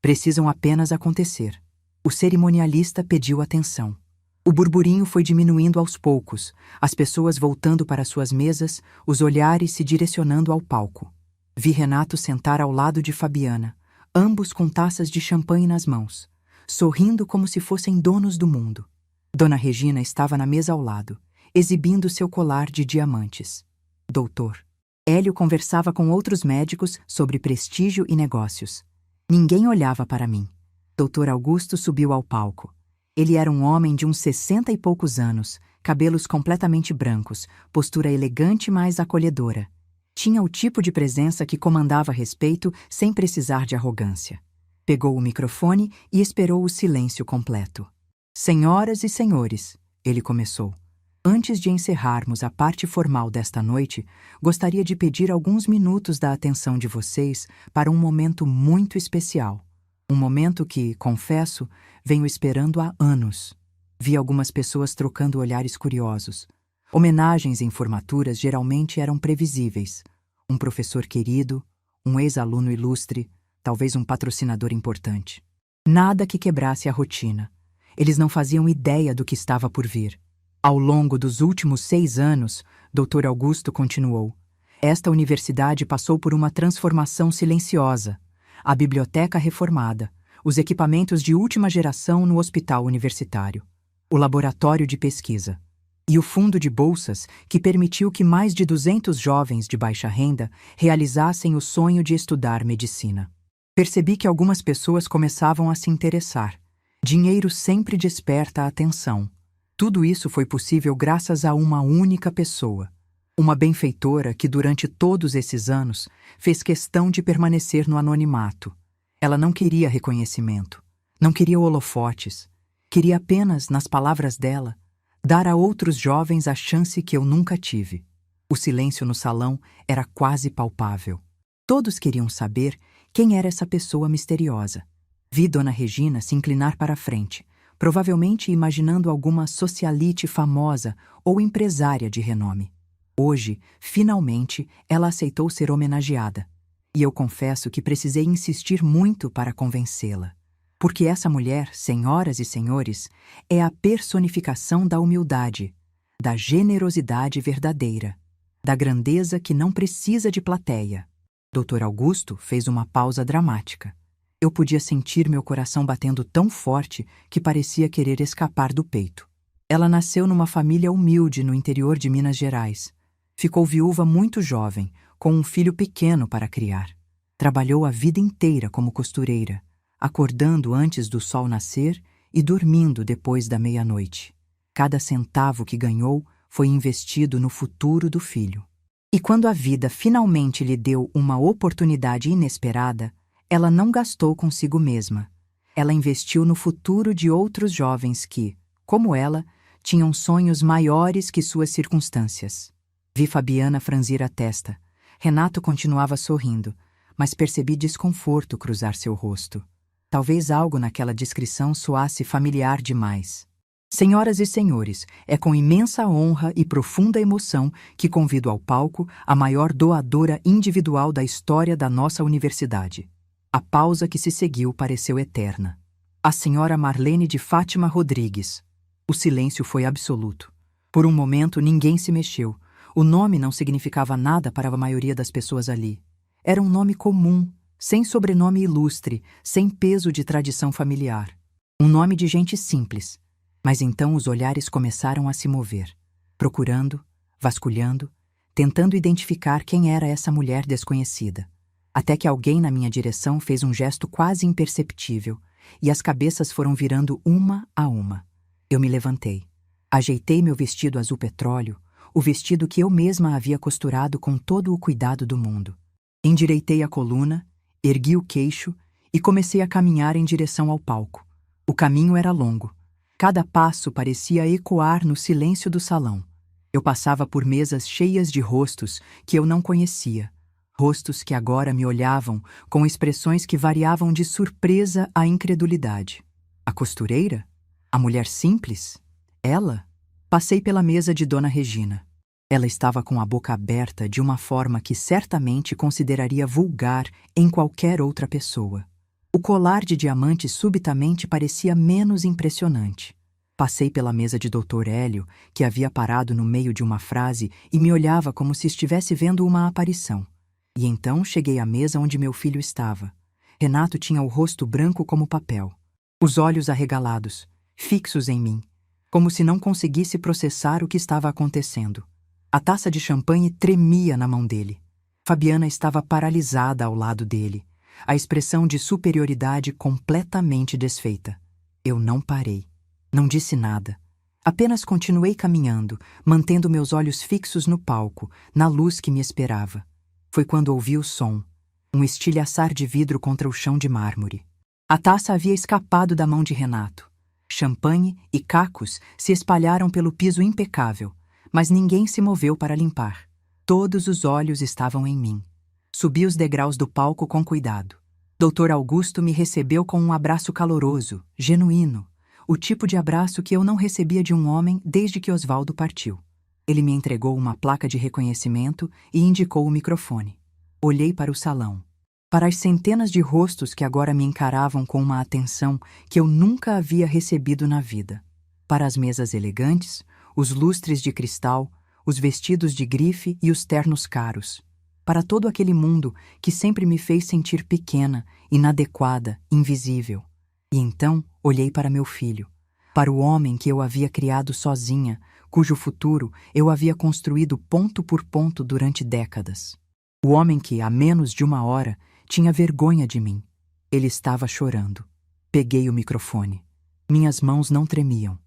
Precisam apenas acontecer. O cerimonialista pediu atenção. O burburinho foi diminuindo aos poucos, as pessoas voltando para suas mesas, os olhares se direcionando ao palco. Vi Renato sentar ao lado de Fabiana, ambos com taças de champanhe nas mãos, sorrindo como se fossem donos do mundo. Dona Regina estava na mesa ao lado, exibindo seu colar de diamantes. Doutor. Hélio conversava com outros médicos sobre prestígio e negócios. Ninguém olhava para mim. Dr. Augusto subiu ao palco. Ele era um homem de uns 60 e poucos anos, cabelos completamente brancos, postura elegante mas acolhedora. Tinha o tipo de presença que comandava respeito sem precisar de arrogância. Pegou o microfone e esperou o silêncio completo. Senhoras e senhores, ele começou. Antes de encerrarmos a parte formal desta noite, gostaria de pedir alguns minutos da atenção de vocês para um momento muito especial. Um momento que, confesso, venho esperando há anos. Vi algumas pessoas trocando olhares curiosos. Homenagens em formaturas geralmente eram previsíveis. Um professor querido, um ex-aluno ilustre, talvez um patrocinador importante. Nada que quebrasse a rotina. Eles não faziam ideia do que estava por vir. Ao longo dos últimos 6 anos, Dr. Augusto continuou, esta universidade passou por uma transformação silenciosa. A biblioteca reformada, os equipamentos de última geração no hospital universitário, o laboratório de pesquisa e o fundo de bolsas que permitiu que mais de 200 jovens de baixa renda realizassem o sonho de estudar medicina. Percebi que algumas pessoas começavam a se interessar. Dinheiro sempre desperta a atenção. Tudo isso foi possível graças a uma única pessoa. Uma benfeitora que durante todos esses anos fez questão de permanecer no anonimato. Ela não queria reconhecimento, não queria holofotes. Queria apenas, nas palavras dela, dar a outros jovens a chance que eu nunca tive. O silêncio no salão era quase palpável. Todos queriam saber quem era essa pessoa misteriosa. Vi Dona Regina se inclinar para a frente, provavelmente imaginando alguma socialite famosa ou empresária de renome. Hoje, finalmente, ela aceitou ser homenageada. E eu confesso que precisei insistir muito para convencê-la. Porque essa mulher, senhoras e senhores, é a personificação da humildade, da generosidade verdadeira, da grandeza que não precisa de plateia. Dr. Augusto fez uma pausa dramática. Eu podia sentir meu coração batendo tão forte que parecia querer escapar do peito. Ela nasceu numa família humilde no interior de Minas Gerais. Ficou viúva muito jovem, com um filho pequeno para criar. Trabalhou a vida inteira como costureira, acordando antes do sol nascer e dormindo depois da meia-noite. Cada centavo que ganhou foi investido no futuro do filho. E quando a vida finalmente lhe deu uma oportunidade inesperada, ela não gastou consigo mesma. Ela investiu no futuro de outros jovens que, como ela, tinham sonhos maiores que suas circunstâncias. Vi Fabiana franzir a testa. Renato continuava sorrindo, mas percebi desconforto cruzar seu rosto. Talvez algo naquela descrição soasse familiar demais. Senhoras e senhores, é com imensa honra e profunda emoção que convido ao palco a maior doadora individual da história da nossa universidade. A pausa que se seguiu pareceu eterna. A senhora Marlene de Fátima Rodrigues. O silêncio foi absoluto. Por um momento ninguém se mexeu. O nome não significava nada para a maioria das pessoas ali. Era um nome comum, sem sobrenome ilustre, sem peso de tradição familiar. Um nome de gente simples. Mas então os olhares começaram a se mover, procurando, vasculhando, tentando identificar quem era essa mulher desconhecida. Até que alguém na minha direção fez um gesto quase imperceptível, e as cabeças foram virando uma a uma. Eu me levantei. Ajeitei meu vestido azul petróleo, o vestido que eu mesma havia costurado com todo o cuidado do mundo. Endireitei a coluna, ergui o queixo e comecei a caminhar em direção ao palco. O caminho era longo. Cada passo parecia ecoar no silêncio do salão. Eu passava por mesas cheias de rostos que eu não conhecia. Rostos que agora me olhavam com expressões que variavam de surpresa à incredulidade. A costureira? A mulher simples? Ela? Passei pela mesa de Dona Regina. Ela estava com a boca aberta de uma forma que certamente consideraria vulgar em qualquer outra pessoa. O colar de diamantes subitamente parecia menos impressionante. Passei pela mesa de Dr. Hélio, que havia parado no meio de uma frase e me olhava como se estivesse vendo uma aparição. E então cheguei à mesa onde meu filho estava. Renato tinha o rosto branco como papel, os olhos arregalados, fixos em mim, como se não conseguisse processar o que estava acontecendo. A taça de champanhe tremia na mão dele. Fabiana estava paralisada ao lado dele, a expressão de superioridade completamente desfeita. Eu não parei. Não disse nada. Apenas continuei caminhando, mantendo meus olhos fixos no palco, na luz que me esperava. Foi quando ouvi o som, um estilhaçar de vidro contra o chão de mármore. A taça havia escapado da mão de Renato. Champanhe e cacos se espalharam pelo piso impecável, mas ninguém se moveu para limpar. Todos os olhos estavam em mim. Subi os degraus do palco com cuidado. Dr. Augusto me recebeu com um abraço caloroso, genuíno, o tipo de abraço que eu não recebia de um homem desde que Osvaldo partiu. Ele me entregou uma placa de reconhecimento e indicou o microfone. Olhei para o salão, para as centenas de rostos que agora me encaravam com uma atenção que eu nunca havia recebido na vida. Para as mesas elegantes, os lustres de cristal, os vestidos de grife e os ternos caros. Para todo aquele mundo que sempre me fez sentir pequena, inadequada, invisível. E então olhei para meu filho, para o homem que eu havia criado sozinha, cujo futuro eu havia construído ponto por ponto durante décadas. O homem que, há menos de uma hora, tinha vergonha de mim. Ele estava chorando. Peguei o microfone. Minhas mãos não tremiam.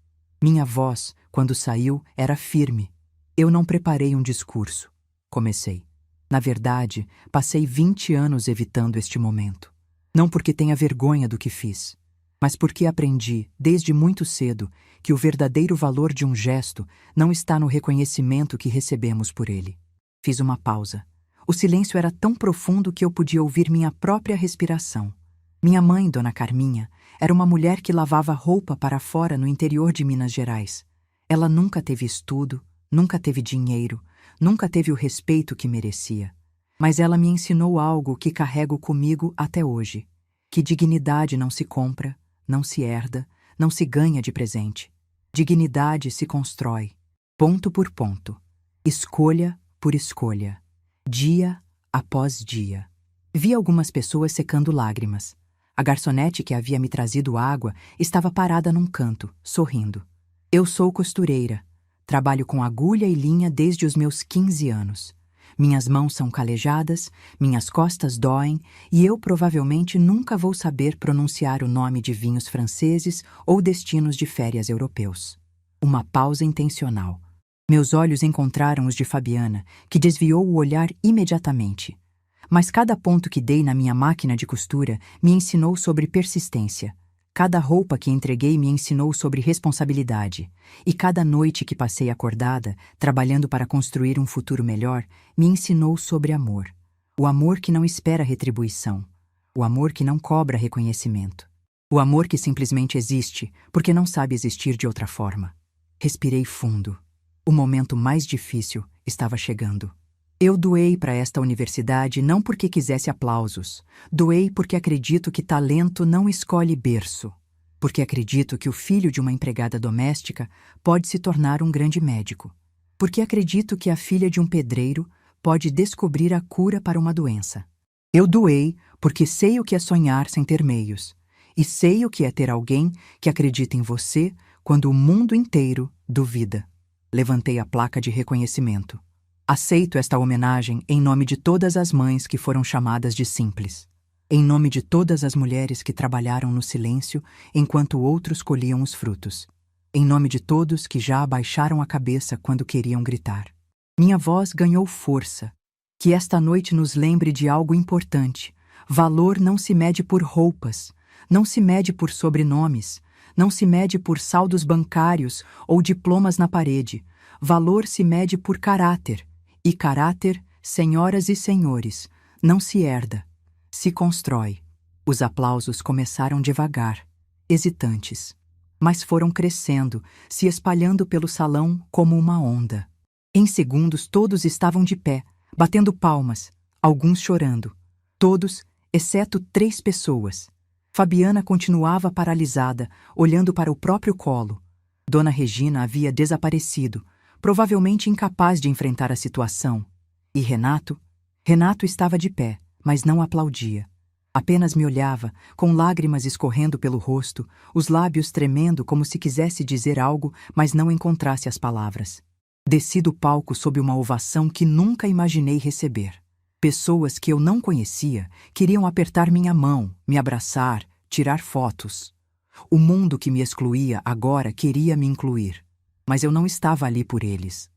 Minha voz, quando saiu, era firme. Eu não preparei um discurso. Comecei. Na verdade, passei 20 anos evitando este momento. Não porque tenha vergonha do que fiz, mas porque aprendi, desde muito cedo, que o verdadeiro valor de um gesto não está no reconhecimento que recebemos por ele. Fiz uma pausa. O silêncio era tão profundo que eu podia ouvir minha própria respiração. Minha mãe, Dona Carminha, era uma mulher que lavava roupa para fora no interior de Minas Gerais. Ela nunca teve estudo, nunca teve dinheiro, nunca teve o respeito que merecia. Mas ela me ensinou algo que carrego comigo até hoje: que dignidade não se compra, não se herda, não se ganha de presente. Dignidade se constrói, ponto por ponto, escolha por escolha, dia após dia. Vi algumas pessoas secando lágrimas. A garçonete que havia me trazido água estava parada num canto, sorrindo. Eu sou costureira. Trabalho com agulha e linha desde os meus 15 anos. Minhas mãos são calejadas, minhas costas doem e eu provavelmente nunca vou saber pronunciar o nome de vinhos franceses ou destinos de férias europeus. Uma pausa intencional. Meus olhos encontraram os de Fabiana, que desviou o olhar imediatamente. Mas cada ponto que dei na minha máquina de costura me ensinou sobre persistência. Cada roupa que entreguei me ensinou sobre responsabilidade. E cada noite que passei acordada, trabalhando para construir um futuro melhor, me ensinou sobre amor. O amor que não espera retribuição. O amor que não cobra reconhecimento. O amor que simplesmente existe, porque não sabe existir de outra forma. Respirei fundo. O momento mais difícil estava chegando. Eu doei para esta universidade não porque quisesse aplausos. Doei porque acredito que talento não escolhe berço. Porque acredito que o filho de uma empregada doméstica pode se tornar um grande médico. Porque acredito que a filha de um pedreiro pode descobrir a cura para uma doença. Eu doei porque sei o que é sonhar sem ter meios. E sei o que é ter alguém que acredita em você quando o mundo inteiro duvida. Levantei a placa de reconhecimento. Aceito esta homenagem em nome de todas as mães que foram chamadas de simples. Em nome de todas as mulheres que trabalharam no silêncio enquanto outros colhiam os frutos. Em nome de todos que já abaixaram a cabeça quando queriam gritar. Minha voz ganhou força. Que esta noite nos lembre de algo importante. Valor não se mede por roupas, não se mede por sobrenomes, não se mede por saldos bancários ou diplomas na parede. Valor se mede por caráter. E caráter, senhoras e senhores, não se herda, se constrói. Os aplausos começaram devagar, hesitantes, mas foram crescendo, se espalhando pelo salão como uma onda. Em segundos todos estavam de pé, batendo palmas, alguns chorando. Todos, exceto 3 pessoas. Fabiana continuava paralisada, olhando para o próprio colo. Dona Regina havia desaparecido, provavelmente incapaz de enfrentar a situação. E Renato? Renato estava de pé, mas não aplaudia. Apenas me olhava, com lágrimas escorrendo pelo rosto, os lábios tremendo como se quisesse dizer algo, mas não encontrasse as palavras. Desci do palco sob uma ovação que nunca imaginei receber. Pessoas que eu não conhecia queriam apertar minha mão, me abraçar, tirar fotos. O mundo que me excluía agora queria me incluir. Mas eu não estava ali por eles.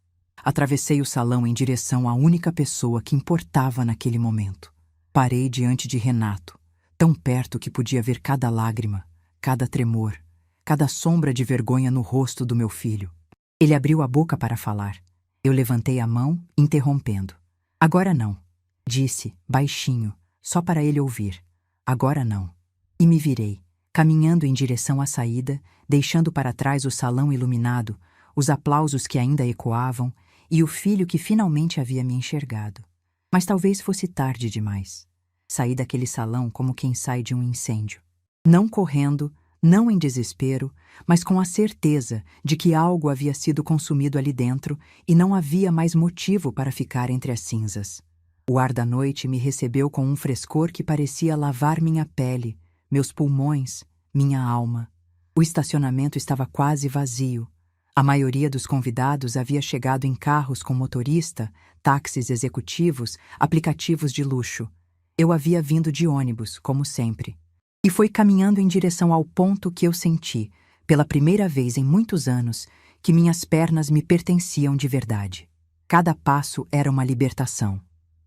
Atravessei o salão em direção à única pessoa que importava naquele momento. Parei diante de Renato, tão perto que podia ver cada lágrima, cada tremor, cada sombra de vergonha no rosto do meu filho. Ele abriu a boca para falar. Eu levantei a mão, interrompendo. Agora não, disse, baixinho, só para ele ouvir. Agora não. E me virei, caminhando em direção à saída, deixando para trás o salão iluminado, os aplausos que ainda ecoavam e o filho que finalmente havia me enxergado. Mas talvez fosse tarde demais. Saí daquele salão como quem sai de um incêndio. Não correndo, não em desespero, mas com a certeza de que algo havia sido consumido ali dentro e não havia mais motivo para ficar entre as cinzas. O ar da noite me recebeu com um frescor que parecia lavar minha pele, meus pulmões, minha alma. O estacionamento estava quase vazio. A maioria dos convidados havia chegado em carros com motorista, táxis executivos, aplicativos de luxo. Eu havia vindo de ônibus, como sempre. E foi caminhando em direção ao ponto que eu senti, pela primeira vez em muitos anos, que minhas pernas me pertenciam de verdade. Cada passo era uma libertação.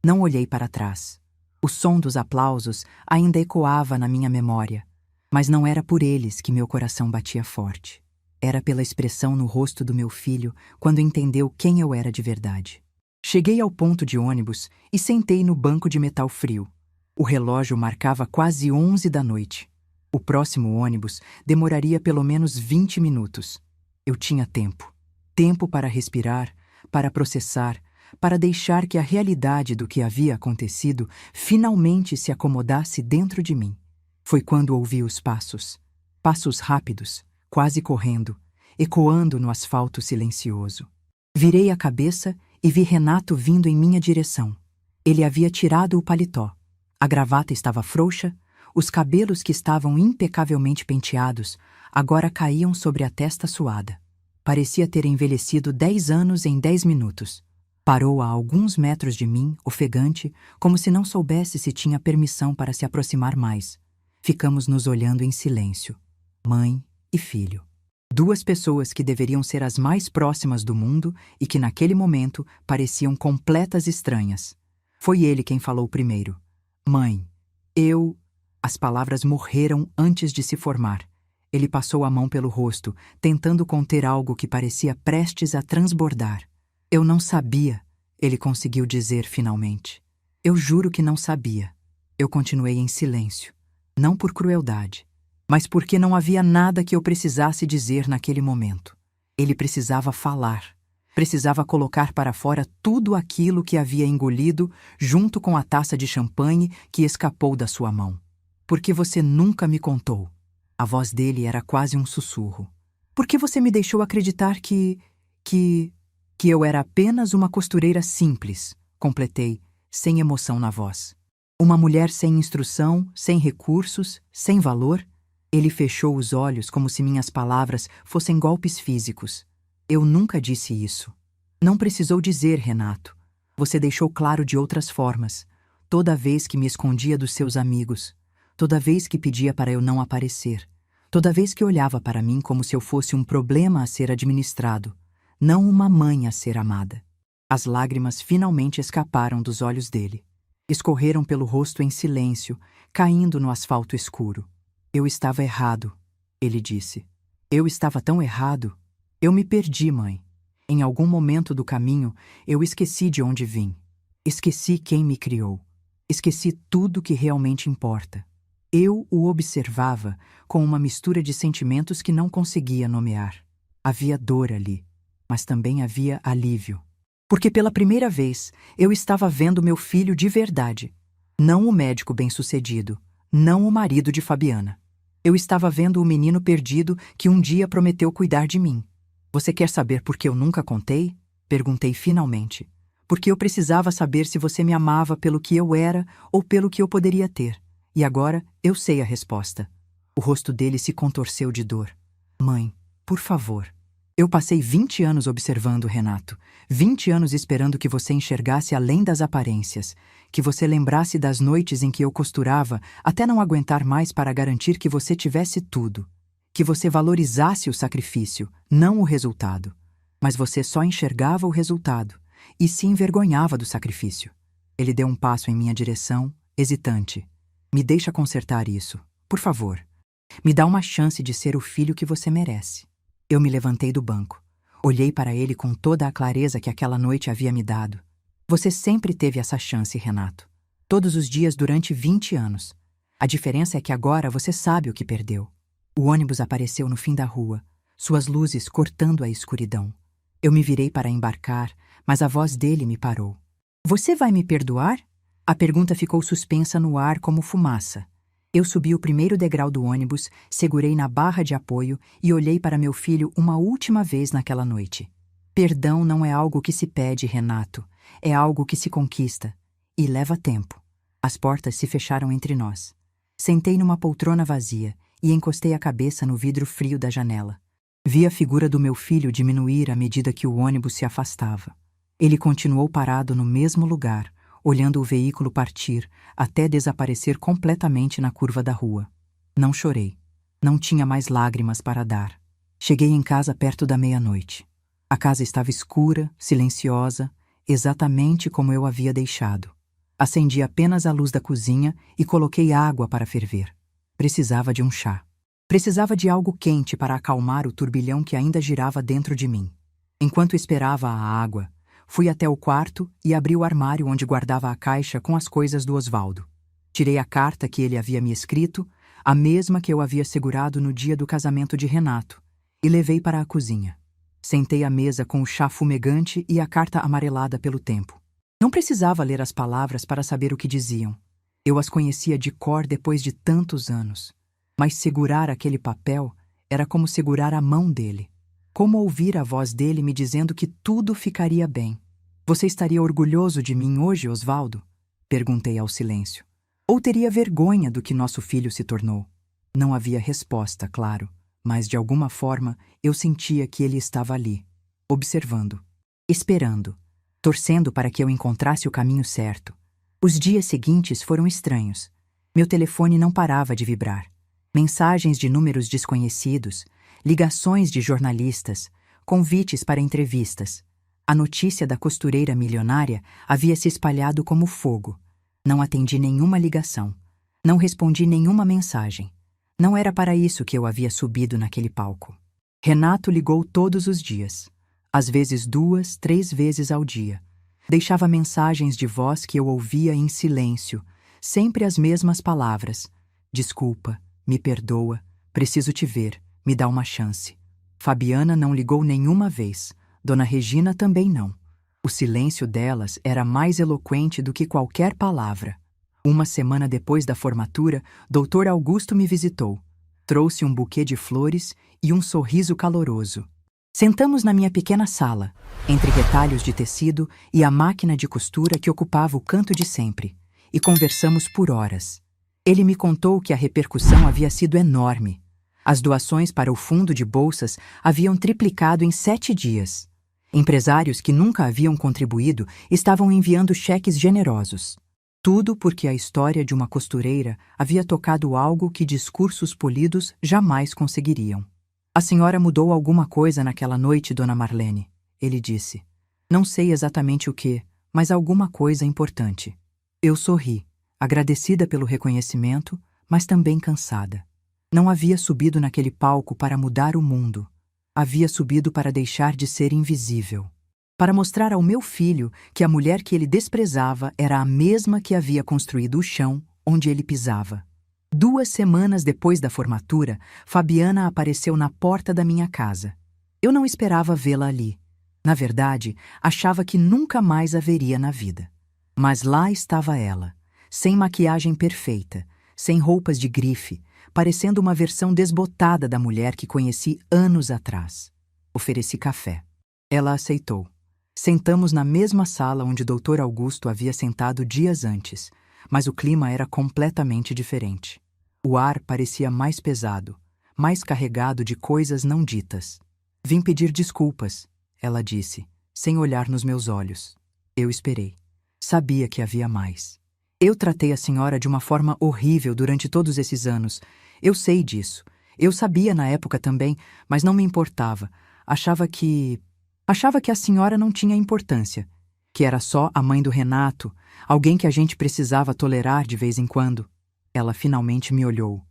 Não olhei para trás. O som dos aplausos ainda ecoava na minha memória, mas não era por eles que meu coração batia forte. Era pela expressão no rosto do meu filho quando entendeu quem eu era de verdade. Cheguei ao ponto de ônibus e sentei no banco de metal frio. O relógio marcava quase 11 da noite. O próximo ônibus demoraria pelo menos 20 minutos. Eu tinha tempo. Tempo para respirar, para processar, para deixar que a realidade do que havia acontecido finalmente se acomodasse dentro de mim. Foi quando ouvi os passos. Passos rápidos, quase correndo, ecoando no asfalto silencioso. Virei a cabeça e vi Renato vindo em minha direção. Ele havia tirado o paletó. A gravata estava frouxa, os cabelos que estavam impecavelmente penteados agora caíam sobre a testa suada. Parecia ter envelhecido 10 anos em 10 minutos. Parou a alguns metros de mim, ofegante, como se não soubesse se tinha permissão para se aproximar mais. Ficamos nos olhando em silêncio, mãe e filho. Duas pessoas que deveriam ser as mais próximas do mundo e que naquele momento pareciam completas estranhas. Foi ele quem falou primeiro. Mãe, eu... As palavras morreram antes de se formar. Ele passou a mão pelo rosto, tentando conter algo que parecia prestes a transbordar. Eu não sabia, ele conseguiu dizer finalmente. Eu juro que não sabia. Eu continuei em silêncio. Não por crueldade, mas porque não havia nada que eu precisasse dizer naquele momento. Ele precisava falar. Precisava colocar para fora tudo aquilo que havia engolido junto com a taça de champanhe que escapou da sua mão. Por que você nunca me contou? A voz dele era quase um sussurro. Por que você me deixou acreditar que eu era apenas uma costureira simples? Completei, sem emoção na voz. Uma mulher sem instrução, sem recursos, sem valor? Ele fechou os olhos como se minhas palavras fossem golpes físicos. Eu nunca disse isso. Não precisou dizer, Renato. Você deixou claro de outras formas. Toda vez que me escondia dos seus amigos. Toda vez que pedia para eu não aparecer. Toda vez que olhava para mim como se eu fosse um problema a ser administrado. Não uma mãe a ser amada. As lágrimas finalmente escaparam dos olhos dele. Escorreram pelo rosto em silêncio, caindo no asfalto escuro. Eu estava errado, ele disse. Eu estava tão errado. Eu me perdi, mãe. Em algum momento do caminho, eu esqueci de onde vim. Esqueci quem me criou. Esqueci tudo que realmente importa. Eu o observava com uma mistura de sentimentos que não conseguia nomear. Havia dor ali, mas também havia alívio. Porque pela primeira vez eu estava vendo meu filho de verdade. Não o médico bem-sucedido, não o marido de Fabiana. Eu estava vendo o menino perdido que um dia prometeu cuidar de mim. Você quer saber por que eu nunca contei? Perguntei finalmente. Porque eu precisava saber se você me amava pelo que eu era ou pelo que eu poderia ter. E agora eu sei a resposta. O rosto dele se contorceu de dor. Mãe, por favor. Eu passei 20 anos observando, Renato. 20 anos esperando que você enxergasse além das aparências. Que você lembrasse das noites em que eu costurava até não aguentar mais para garantir que você tivesse tudo. Que você valorizasse o sacrifício, não o resultado. Mas você só enxergava o resultado e se envergonhava do sacrifício. Ele deu um passo em minha direção, hesitante. Me deixa consertar isso, por favor. Me dá uma chance de ser o filho que você merece. Eu me levantei do banco. Olhei para ele com toda a clareza que aquela noite havia me dado. Você sempre teve essa chance, Renato. Todos os dias durante 20 anos. A diferença é que agora você sabe o que perdeu. O ônibus apareceu no fim da rua, suas luzes cortando a escuridão. Eu me virei para embarcar, mas a voz dele me parou. Você vai me perdoar? A pergunta ficou suspensa no ar como fumaça. Eu subi o primeiro degrau do ônibus, segurei na barra de apoio e olhei para meu filho uma última vez naquela noite. Perdão não é algo que se pede, Renato. É algo que se conquista. E leva tempo. As portas se fecharam entre nós. Sentei numa poltrona vazia e encostei a cabeça no vidro frio da janela. Vi a figura do meu filho diminuir à medida que o ônibus se afastava. Ele continuou parado no mesmo lugar, olhando o veículo partir até desaparecer completamente na curva da rua. Não chorei. Não tinha mais lágrimas para dar. Cheguei em casa perto da meia-noite. A casa estava escura, silenciosa, exatamente como eu havia deixado. Acendi apenas a luz da cozinha e coloquei água para ferver. Precisava de um chá. Precisava de algo quente para acalmar o turbilhão que ainda girava dentro de mim. Enquanto esperava a água, fui até o quarto e abri o armário onde guardava a caixa com as coisas do Osvaldo. Tirei a carta que ele havia me escrito, a mesma que eu havia segurado no dia do casamento de Renato, e levei para a cozinha. Sentei à mesa com o chá fumegante e a carta amarelada pelo tempo. Não precisava ler as palavras para saber o que diziam. Eu as conhecia de cor depois de tantos anos. Mas segurar aquele papel era como segurar a mão dele. Como ouvir a voz dele me dizendo que tudo ficaria bem. Você estaria orgulhoso de mim hoje, Osvaldo? Perguntei ao silêncio. Ou teria vergonha do que nosso filho se tornou? Não havia resposta, claro, mas de alguma forma eu sentia que ele estava ali, observando, esperando, torcendo para que eu encontrasse o caminho certo. Os dias seguintes foram estranhos. Meu telefone não parava de vibrar. Mensagens de números desconhecidos, ligações de jornalistas, convites para entrevistas. A notícia da costureira milionária havia se espalhado como fogo. Não atendi nenhuma ligação. Não respondi nenhuma mensagem. Não era para isso que eu havia subido naquele palco. Renato ligou todos os dias. Às vezes 2, 3 vezes ao dia. Deixava mensagens de voz que eu ouvia em silêncio, sempre as mesmas palavras. Desculpa, me perdoa, preciso te ver, me dá uma chance. Fabiana não ligou nenhuma vez. Dona Regina também não. O silêncio delas era mais eloquente do que qualquer palavra. Uma semana depois da formatura, Dr. Augusto me visitou. Trouxe um buquê de flores e um sorriso caloroso. Sentamos na minha pequena sala, entre retalhos de tecido e a máquina de costura que ocupava o canto de sempre, e conversamos por horas. Ele me contou que a repercussão havia sido enorme. As doações para o fundo de bolsas haviam triplicado em 7 dias. Empresários que nunca haviam contribuído estavam enviando cheques generosos. Tudo porque a história de uma costureira havia tocado algo que discursos polidos jamais conseguiriam. A senhora mudou alguma coisa naquela noite, Dona Marlene, ele disse. Não sei exatamente o que, mas alguma coisa importante. Eu sorri, agradecida pelo reconhecimento, mas também cansada. Não havia subido naquele palco para mudar o mundo. Havia subido para deixar de ser invisível. Para mostrar ao meu filho que a mulher que ele desprezava era a mesma que havia construído o chão onde ele pisava. 2 semanas depois da formatura, Fabiana apareceu na porta da minha casa. Eu não esperava vê-la ali. Na verdade, achava que nunca mais a veria na vida. Mas lá estava ela, sem maquiagem perfeita, sem roupas de grife, parecendo uma versão desbotada da mulher que conheci anos atrás. Ofereci café. Ela aceitou. Sentamos na mesma sala onde Dr. Augusto havia sentado dias antes, mas o clima era completamente diferente. O ar parecia mais pesado, mais carregado de coisas não ditas. Vim pedir desculpas, ela disse, sem olhar nos meus olhos. Eu esperei. Sabia que havia mais. Eu tratei a senhora de uma forma horrível durante todos esses anos. Eu sei disso. Eu sabia na época também, mas não me importava. Achava que a senhora não tinha importância, que era só a mãe do Renato, alguém que a gente precisava tolerar de vez em quando. Ela finalmente me olhou.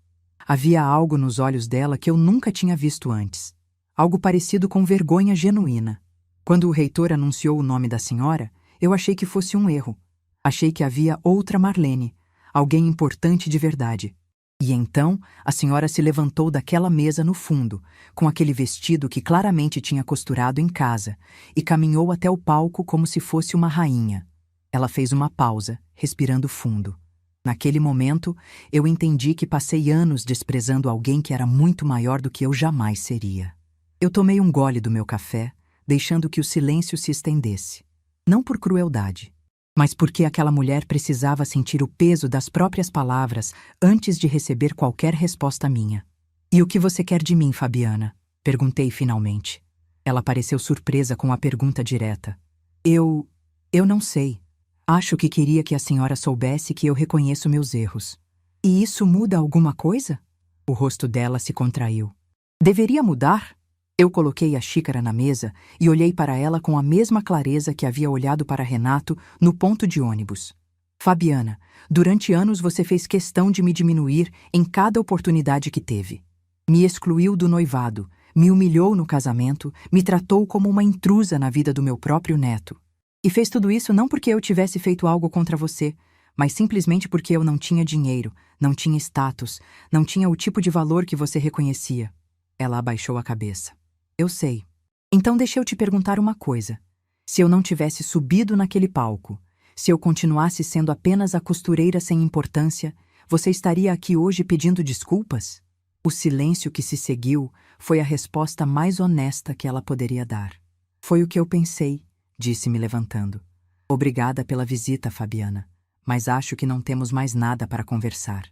Havia algo nos olhos dela que eu nunca tinha visto antes. Algo parecido com vergonha genuína. Quando o reitor anunciou o nome da senhora, eu achei que fosse um erro. Achei que havia outra Marlene, alguém importante de verdade. E então, a senhora se levantou daquela mesa no fundo, com aquele vestido que claramente tinha costurado em casa, e caminhou até o palco como se fosse uma rainha. Ela fez uma pausa, respirando fundo. Naquele momento, eu entendi que passei anos desprezando alguém que era muito maior do que eu jamais seria. Eu tomei um gole do meu café, deixando que o silêncio se estendesse. Não por crueldade, mas porque aquela mulher precisava sentir o peso das próprias palavras antes de receber qualquer resposta minha. "E o que você quer de mim, Fabiana?" perguntei finalmente. Ela pareceu surpresa com a pergunta direta. Eu não sei. Acho que queria que a senhora soubesse que eu reconheço meus erros." "E isso muda alguma coisa?" O rosto dela se contraiu. "Deveria mudar?" Eu coloquei a xícara na mesa e olhei para ela com a mesma clareza que havia olhado para Renato no ponto de ônibus. "Fabiana, durante anos você fez questão de me diminuir em cada oportunidade que teve. Me excluiu do noivado, me humilhou no casamento, me tratou como uma intrusa na vida do meu próprio neto. E fez tudo isso não porque eu tivesse feito algo contra você, mas simplesmente porque eu não tinha dinheiro, não tinha status, não tinha o tipo de valor que você reconhecia." Ela abaixou a cabeça. "Eu sei. Então deixa eu te perguntar uma coisa. Se eu não tivesse subido naquele palco, se eu continuasse sendo apenas a costureira sem importância, você estaria aqui hoje pedindo desculpas?" O silêncio que se seguiu foi a resposta mais honesta que ela poderia dar. "Foi o que eu pensei", disse-me levantando. "Obrigada pela visita, Fabiana, mas acho que não temos mais nada para conversar."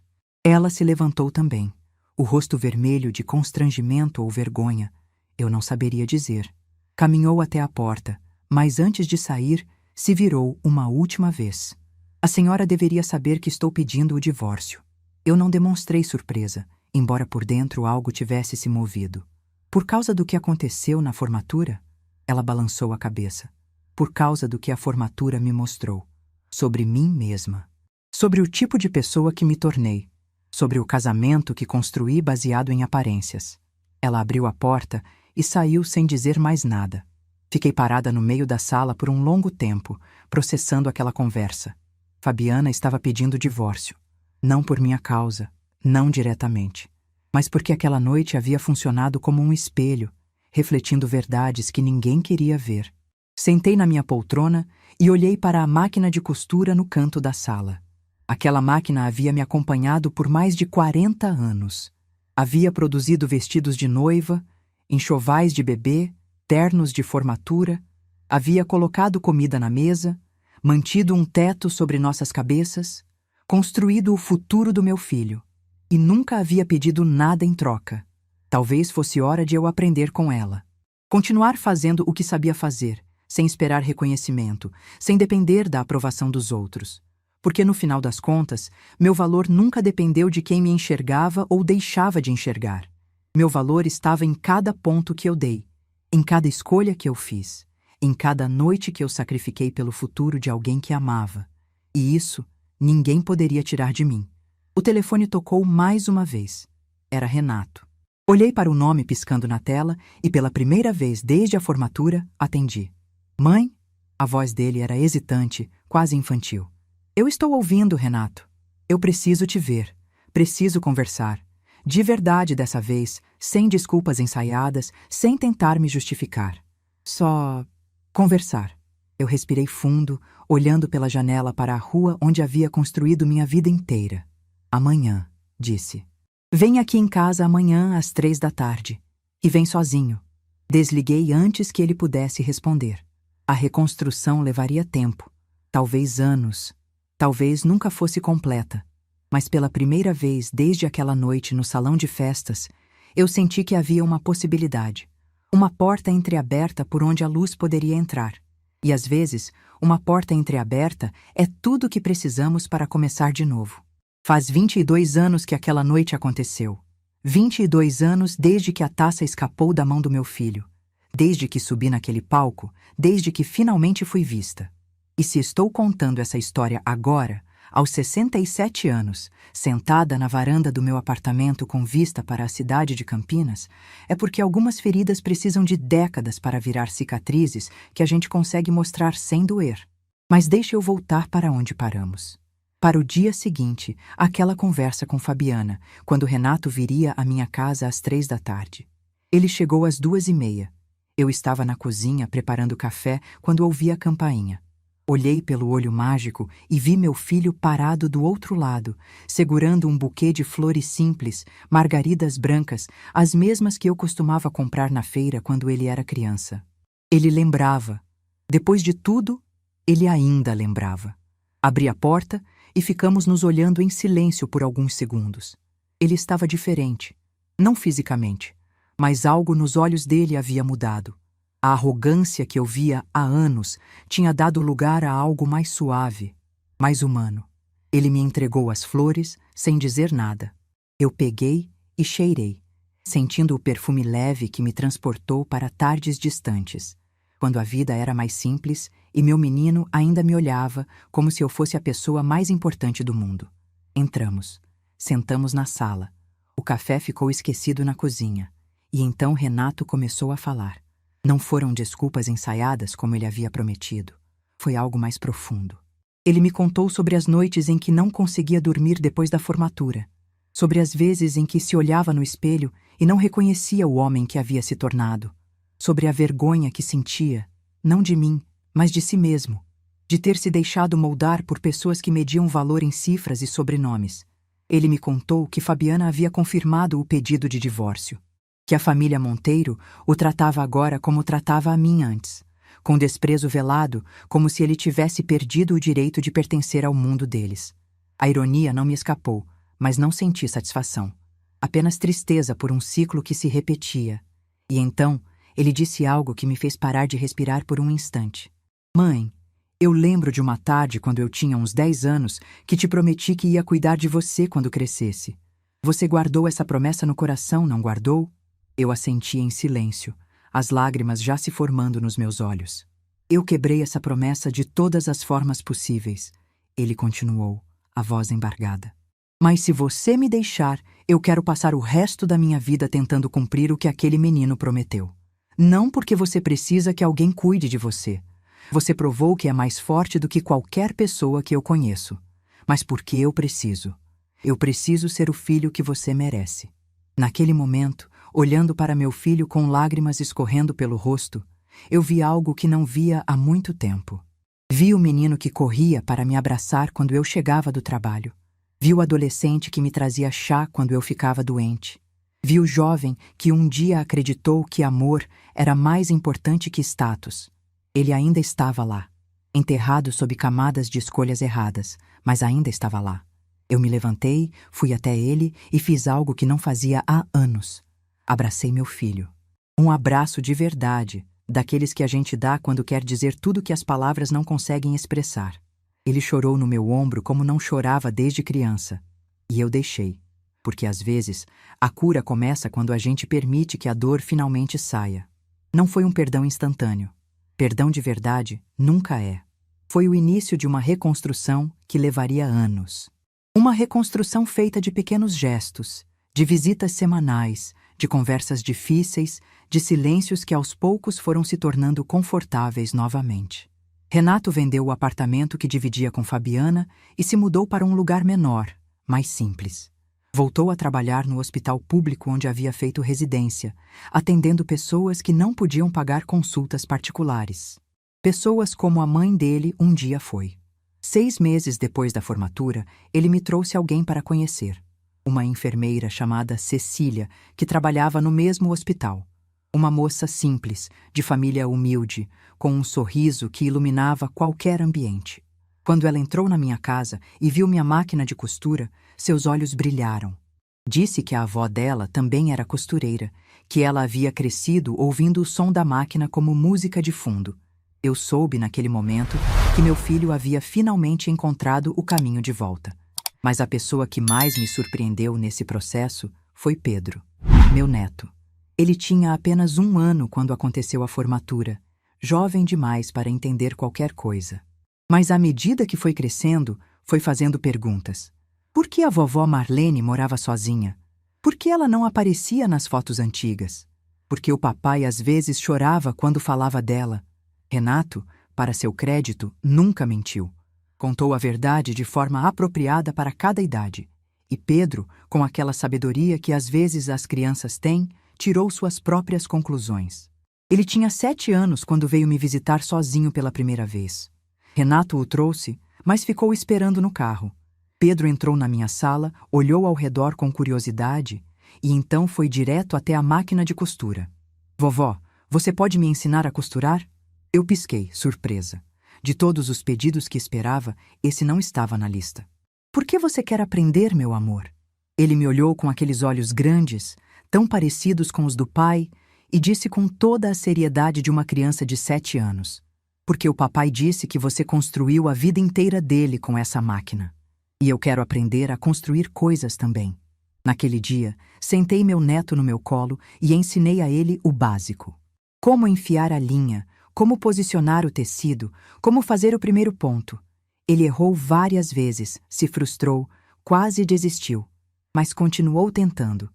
Ela se levantou também, o rosto vermelho de constrangimento ou vergonha. Eu não saberia dizer. Caminhou até a porta, mas antes de sair, se virou uma última vez. "A senhora deveria saber que estou pedindo o divórcio." Eu não demonstrei surpresa, embora por dentro algo tivesse se movido. Por causa do que aconteceu na formatura? Ela balançou a cabeça. Por causa do que a formatura me mostrou. Sobre mim mesma. Sobre o tipo de pessoa que me tornei. Sobre o casamento que construí baseado em aparências. Ela abriu a porta e saiu sem dizer mais nada. Fiquei parada no meio da sala por um longo tempo, processando aquela conversa. Fabiana estava pedindo divórcio. Não por minha causa, não diretamente, mas porque aquela noite havia funcionado como um espelho, refletindo verdades que ninguém queria ver. Sentei na minha poltrona e olhei para a máquina de costura no canto da sala. Aquela máquina havia me acompanhado por mais de 40 anos. Havia produzido vestidos de noiva, enxovais de bebê, ternos de formatura, havia colocado comida na mesa, mantido um teto sobre nossas cabeças, construído o futuro do meu filho, e nunca havia pedido nada em troca. Talvez fosse hora de eu aprender com ela. Continuar fazendo o que sabia fazer, sem esperar reconhecimento, sem depender da aprovação dos outros. Porque no final das contas, meu valor nunca dependeu de quem me enxergava ou deixava de enxergar. Meu valor estava em cada ponto que eu dei, em cada escolha que eu fiz, em cada noite que eu sacrifiquei pelo futuro de alguém que amava. E isso ninguém poderia tirar de mim. O telefone tocou mais uma vez. Era Renato. Olhei para o nome piscando na tela e pela primeira vez desde a formatura, atendi. Mãe? A voz dele era hesitante, quase infantil. Eu estou ouvindo, Renato. Eu preciso te ver. Preciso conversar. De verdade dessa vez, sem desculpas ensaiadas, sem tentar me justificar. Só conversar. Eu respirei fundo, olhando pela janela para a rua onde havia construído minha vida inteira. Amanhã, disse. Vem aqui em casa amanhã às 3 da tarde. E vem sozinho. Desliguei antes que ele pudesse responder. A reconstrução levaria tempo. Talvez anos. Talvez nunca fosse completa. Mas pela primeira vez desde aquela noite no salão de festas, eu senti que havia uma possibilidade. Uma porta entreaberta por onde a luz poderia entrar. E às vezes, uma porta entreaberta é tudo o que precisamos para começar de novo. Faz 22 anos que aquela noite aconteceu. 22 anos desde que a taça escapou da mão do meu filho. Desde que subi naquele palco, desde que finalmente fui vista. E se estou contando essa história agora, aos 67 anos, sentada na varanda do meu apartamento com vista para a cidade de Campinas, é porque algumas feridas precisam de décadas para virar cicatrizes que a gente consegue mostrar sem doer. Mas deixe eu voltar para onde paramos. Para o dia seguinte, aquela conversa com Fabiana, quando Renato viria à minha casa às 3 da tarde. Ele chegou às 2h30. Eu estava na cozinha preparando café quando ouvi a campainha. Olhei pelo olho mágico e vi meu filho parado do outro lado, segurando um buquê de flores simples, margaridas brancas, as mesmas que eu costumava comprar na feira quando ele era criança. Ele lembrava. Depois de tudo, ele ainda lembrava. Abri a porta e ficamos nos olhando em silêncio por alguns segundos. Ele estava diferente, não fisicamente, mas algo nos olhos dele havia mudado. A arrogância que eu via há anos tinha dado lugar a algo mais suave, mais humano. Ele me entregou as flores sem dizer nada. Eu peguei e cheirei, sentindo o perfume leve que me transportou para tardes distantes, quando a vida era mais simples e meu menino ainda me olhava como se eu fosse a pessoa mais importante do mundo. Entramos. Sentamos na sala. O café ficou esquecido na cozinha. E então Renato começou a falar. Não foram desculpas ensaiadas como ele havia prometido. Foi algo mais profundo. Ele me contou sobre as noites em que não conseguia dormir depois da formatura. Sobre as vezes em que se olhava no espelho e não reconhecia o homem que havia se tornado. Sobre a vergonha que sentia, não de mim, mas de si mesmo. De ter se deixado moldar por pessoas que mediam valor em cifras e sobrenomes. Ele me contou que Fabiana havia confirmado o pedido de divórcio. Que a família Monteiro o tratava agora como tratava a mim antes, com desprezo velado, como se ele tivesse perdido o direito de pertencer ao mundo deles. A ironia não me escapou, mas não senti satisfação. Apenas tristeza por um ciclo que se repetia. E então, ele disse algo que me fez parar de respirar por um instante. Mãe, eu lembro de uma tarde quando eu tinha uns 10 anos que te prometi que ia cuidar de você quando crescesse. Você guardou essa promessa no coração, não guardou? Eu assenti em silêncio, as lágrimas já se formando nos meus olhos. Eu quebrei essa promessa de todas as formas possíveis. Ele continuou, a voz embargada. Mas se você me deixar, eu quero passar o resto da minha vida tentando cumprir o que aquele menino prometeu. Não porque você precisa que alguém cuide de você. Você provou que é mais forte do que qualquer pessoa que eu conheço. Mas porque eu preciso. Eu preciso ser o filho que você merece. Naquele momento, olhando para meu filho com lágrimas escorrendo pelo rosto, eu vi algo que não via há muito tempo. Vi o menino que corria para me abraçar quando eu chegava do trabalho. Vi o adolescente que me trazia chá quando eu ficava doente. Vi o jovem que um dia acreditou que amor era mais importante que status. Ele ainda estava lá, enterrado sob camadas de escolhas erradas, mas ainda estava lá. Eu me levantei, fui até ele e fiz algo que não fazia há anos. Abracei meu filho. Um abraço de verdade, daqueles que a gente dá quando quer dizer tudo que as palavras não conseguem expressar. Ele chorou no meu ombro como não chorava desde criança. E eu deixei, porque às vezes a cura começa quando a gente permite que a dor finalmente saia. Não foi um perdão instantâneo. Perdão de verdade nunca é. Foi o início de uma reconstrução que levaria anos. Uma reconstrução feita de pequenos gestos, de visitas semanais, de conversas difíceis, de silêncios que aos poucos foram se tornando confortáveis novamente. Renato vendeu o apartamento que dividia com Fabiana e se mudou para um lugar menor, mais simples. Voltou a trabalhar no hospital público onde havia feito residência, atendendo pessoas que não podiam pagar consultas particulares. Pessoas como a mãe dele um dia foi. 6 meses depois da formatura, ele me trouxe alguém para conhecer. Uma enfermeira chamada Cecília, que trabalhava no mesmo hospital. Uma moça simples, de família humilde, com um sorriso que iluminava qualquer ambiente. Quando ela entrou na minha casa e viu minha máquina de costura, seus olhos brilharam. Disse que a avó dela também era costureira, que ela havia crescido ouvindo o som da máquina como música de fundo. Eu soube naquele momento que meu filho havia finalmente encontrado o caminho de volta. Mas a pessoa que mais me surpreendeu nesse processo foi Pedro, meu neto. Ele tinha apenas 1 ano quando aconteceu a formatura, jovem demais para entender qualquer coisa. Mas à medida que foi crescendo, foi fazendo perguntas. Por que a vovó Marlene morava sozinha? Por que ela não aparecia nas fotos antigas? Por que o papai às vezes chorava quando falava dela? Renato, para seu crédito, nunca mentiu. Contou a verdade de forma apropriada para cada idade. E Pedro, com aquela sabedoria que às vezes as crianças têm, tirou suas próprias conclusões. Ele tinha 7 anos quando veio me visitar sozinho pela primeira vez. Renato o trouxe, mas ficou esperando no carro. Pedro entrou na minha sala, olhou ao redor com curiosidade e então foi direto até a máquina de costura. Vovó, você pode me ensinar a costurar? Eu pisquei, surpresa. De todos os pedidos que esperava, esse não estava na lista. Por que você quer aprender, meu amor? Ele me olhou com aqueles olhos grandes, tão parecidos com os do pai, e disse com toda a seriedade de uma criança de 7 anos. Porque o papai disse que você construiu a vida inteira dele com essa máquina. E eu quero aprender a construir coisas também. Naquele dia, sentei meu neto no meu colo e ensinei a ele o básico. Como enfiar a linha, como posicionar o tecido, como fazer o primeiro ponto. Ele errou várias vezes, se frustrou, quase desistiu, mas continuou tentando.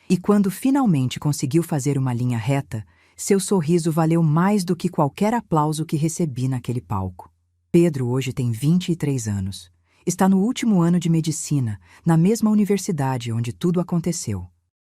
E quando finalmente conseguiu fazer uma linha reta, seu sorriso valeu mais do que qualquer aplauso que recebi naquele palco. Pedro hoje tem 23 anos. Está no último ano de medicina, na mesma universidade onde tudo aconteceu.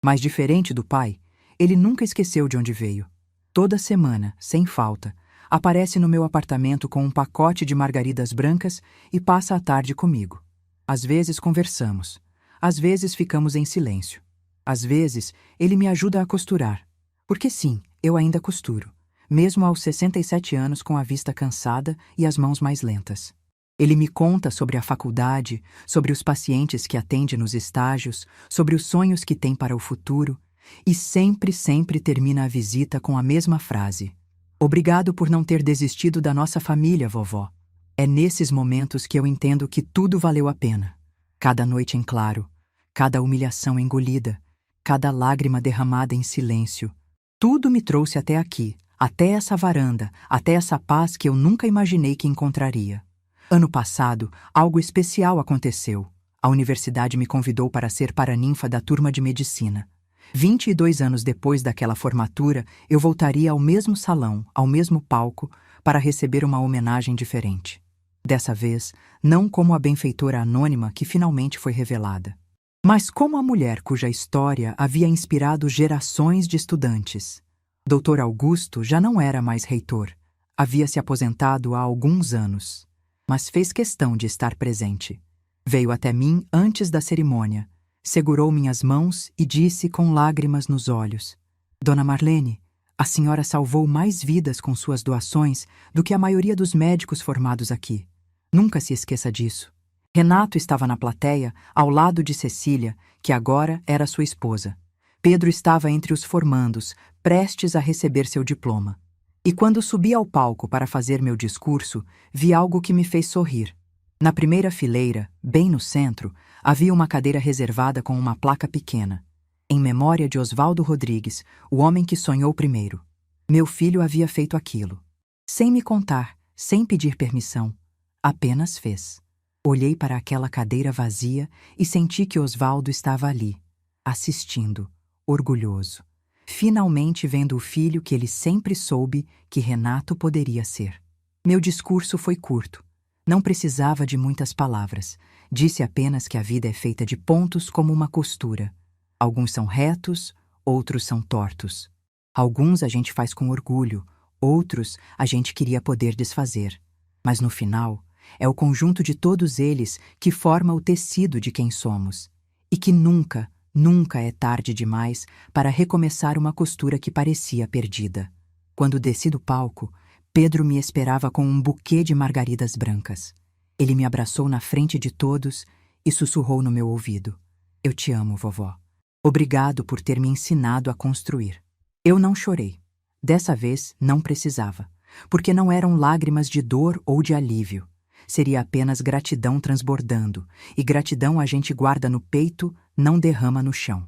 Mas diferente do pai, ele nunca esqueceu de onde veio. Toda semana, sem falta, aparece no meu apartamento com um pacote de margaridas brancas e passa a tarde comigo. Às vezes conversamos, às vezes ficamos em silêncio. Às vezes ele me ajuda a costurar, porque sim, eu ainda costuro, mesmo aos 67 anos com a vista cansada e as mãos mais lentas. Ele me conta sobre a faculdade, sobre os pacientes que atende nos estágios, sobre os sonhos que tem para o futuro, e sempre termina a visita com a mesma frase. Obrigado por não ter desistido da nossa família, vovó. É nesses momentos que eu entendo que tudo valeu a pena. Cada noite em claro, cada humilhação engolida, cada lágrima derramada em silêncio. Tudo me trouxe até aqui, até essa varanda, até essa paz que eu nunca imaginei que encontraria. Ano passado, algo especial aconteceu. A universidade me convidou para ser paraninfa da turma de medicina. 22 anos depois daquela formatura, eu voltaria ao mesmo salão, ao mesmo palco, para receber uma homenagem diferente. Dessa vez, não como a benfeitora anônima que finalmente foi revelada, mas como a mulher cuja história havia inspirado gerações de estudantes. Dr. Augusto já não era mais reitor. Havia se aposentado há alguns anos, mas fez questão de estar presente. Veio até mim antes da cerimônia, segurou minhas mãos e disse com lágrimas nos olhos: Dona Marlene, a senhora salvou mais vidas com suas doações do que a maioria dos médicos formados aqui. Nunca se esqueça disso. Renato estava na plateia, ao lado de Cecília, que agora era sua esposa. Pedro estava entre os formandos, prestes a receber seu diploma. E quando subi ao palco para fazer meu discurso, vi algo que me fez sorrir. Na primeira fileira, bem no centro, havia uma cadeira reservada com uma placa pequena, em memória de Oswaldo Rodrigues, o homem que sonhou primeiro. Meu filho havia feito aquilo. Sem me contar, sem pedir permissão, apenas fez. Olhei para aquela cadeira vazia e senti que Oswaldo estava ali, assistindo, orgulhoso, finalmente vendo o filho que ele sempre soube que Renato poderia ser. Meu discurso foi curto. Não precisava de muitas palavras. Disse apenas que a vida é feita de pontos como uma costura. Alguns são retos, outros são tortos. Alguns a gente faz com orgulho, outros a gente queria poder desfazer. Mas no final, é o conjunto de todos eles que forma o tecido de quem somos. E que nunca, nunca é tarde demais para recomeçar uma costura que parecia perdida. Quando desci do palco, Pedro me esperava com um buquê de margaridas brancas. Ele me abraçou na frente de todos e sussurrou no meu ouvido: Eu te amo, vovó. Obrigado por ter me ensinado a construir. Eu não chorei. Dessa vez não precisava, porque não eram lágrimas de dor ou de alívio. Seria apenas gratidão transbordando, e gratidão a gente guarda no peito, não derrama no chão.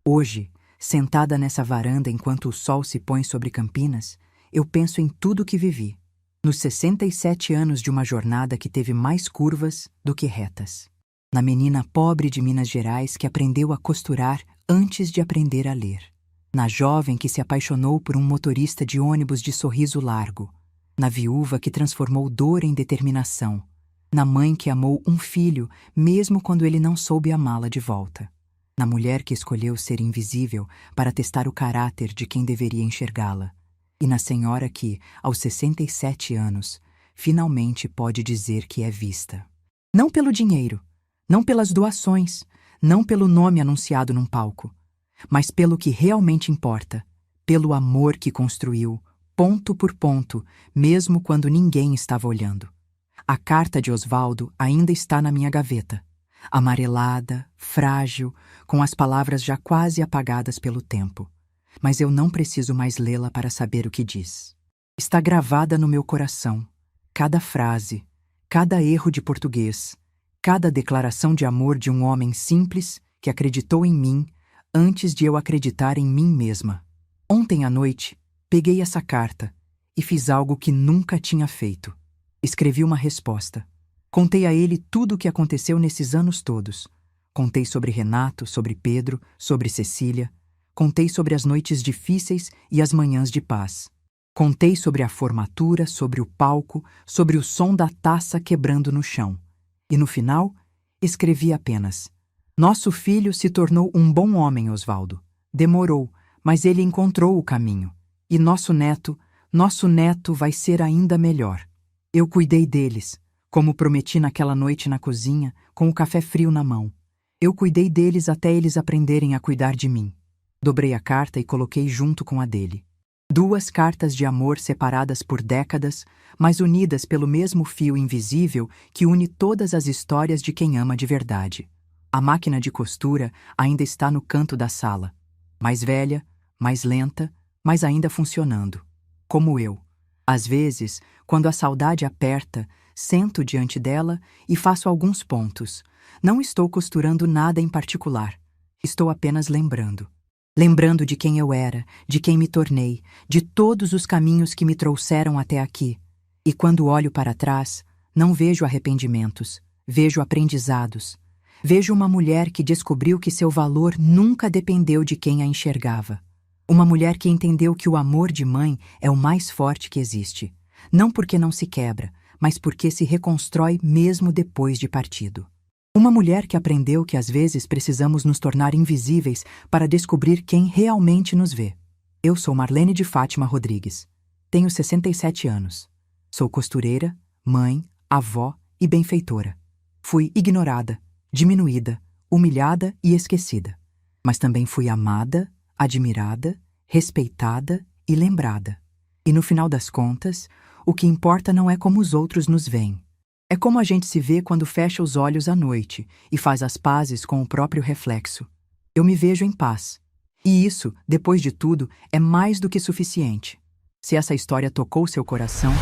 Hoje, sentada nessa varanda enquanto o sol se põe sobre Campinas, eu penso em tudo que vivi, nos 67 anos de uma jornada que teve mais curvas do que retas. Na menina pobre de Minas Gerais que aprendeu a costurar antes de aprender a ler. Na jovem que se apaixonou por um motorista de ônibus de sorriso largo. Na viúva que transformou dor em determinação. Na mãe que amou um filho, mesmo quando ele não soube amá-la de volta. Na mulher que escolheu ser invisível para testar o caráter de quem deveria enxergá-la. E na senhora que, aos 67 anos, finalmente pode dizer que é vista. Não pelo dinheiro, não pelas doações, não pelo nome anunciado num palco, mas pelo que realmente importa, pelo amor que construiu, ponto por ponto, mesmo quando ninguém estava olhando. A carta de Oswaldo ainda está na minha gaveta, amarelada, frágil, com as palavras já quase apagadas pelo tempo. Mas eu não preciso mais lê-la para saber o que diz. Está gravada no meu coração, cada frase, cada erro de português, cada declaração de amor de um homem simples que acreditou em mim antes de eu acreditar em mim mesma. Ontem à noite, peguei essa carta e fiz algo que nunca tinha feito. Escrevi uma resposta. Contei a ele tudo o que aconteceu nesses anos todos. Contei sobre Renato, sobre Pedro, sobre Cecília. Contei sobre as noites difíceis e as manhãs de paz. Contei sobre a formatura, sobre o palco, sobre o som da taça quebrando no chão. E no final, escrevi apenas: Nosso filho se tornou um bom homem, Oswaldo. Demorou, mas ele encontrou o caminho. E nosso neto vai ser ainda melhor. Eu cuidei deles, como prometi naquela noite na cozinha, com o café frio na mão. Eu cuidei deles até eles aprenderem a cuidar de mim. Dobrei a carta e coloquei junto com a dele. 2 cartas de amor separadas por décadas, mas unidas pelo mesmo fio invisível que une todas as histórias de quem ama de verdade. A máquina de costura ainda está no canto da sala. Mais velha, mais lenta, mas ainda funcionando. Como eu. Às vezes, quando a saudade aperta, sento diante dela e faço alguns pontos. Não estou costurando nada em particular. Estou apenas lembrando. lembrando de quem eu era, de quem me tornei, de todos os caminhos que me trouxeram até aqui. E quando olho para trás, não vejo arrependimentos, vejo aprendizados. Vejo uma mulher que descobriu que seu valor nunca dependeu de quem a enxergava. Uma mulher que entendeu que o amor de mãe é o mais forte que existe. Não porque não se quebra, mas porque se reconstrói mesmo depois de partido. Uma mulher que aprendeu que às vezes precisamos nos tornar invisíveis para descobrir quem realmente nos vê. Eu sou Marlene de Fátima Rodrigues. Tenho 67 anos. Sou costureira, mãe, avó e benfeitora. Fui ignorada, diminuída, humilhada e esquecida. Mas também fui amada, admirada, respeitada e lembrada. E no final das contas, o que importa não é como os outros nos veem. É como a gente se vê quando fecha os olhos à noite e faz as pazes com o próprio reflexo. Eu me vejo em paz. E isso, depois de tudo, é mais do que suficiente. Se essa história tocou seu coração,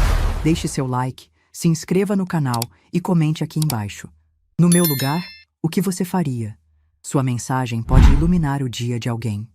deixe seu like, se inscreva no canal e comente aqui embaixo. No meu lugar, o que você faria? Sua mensagem pode iluminar o dia de alguém.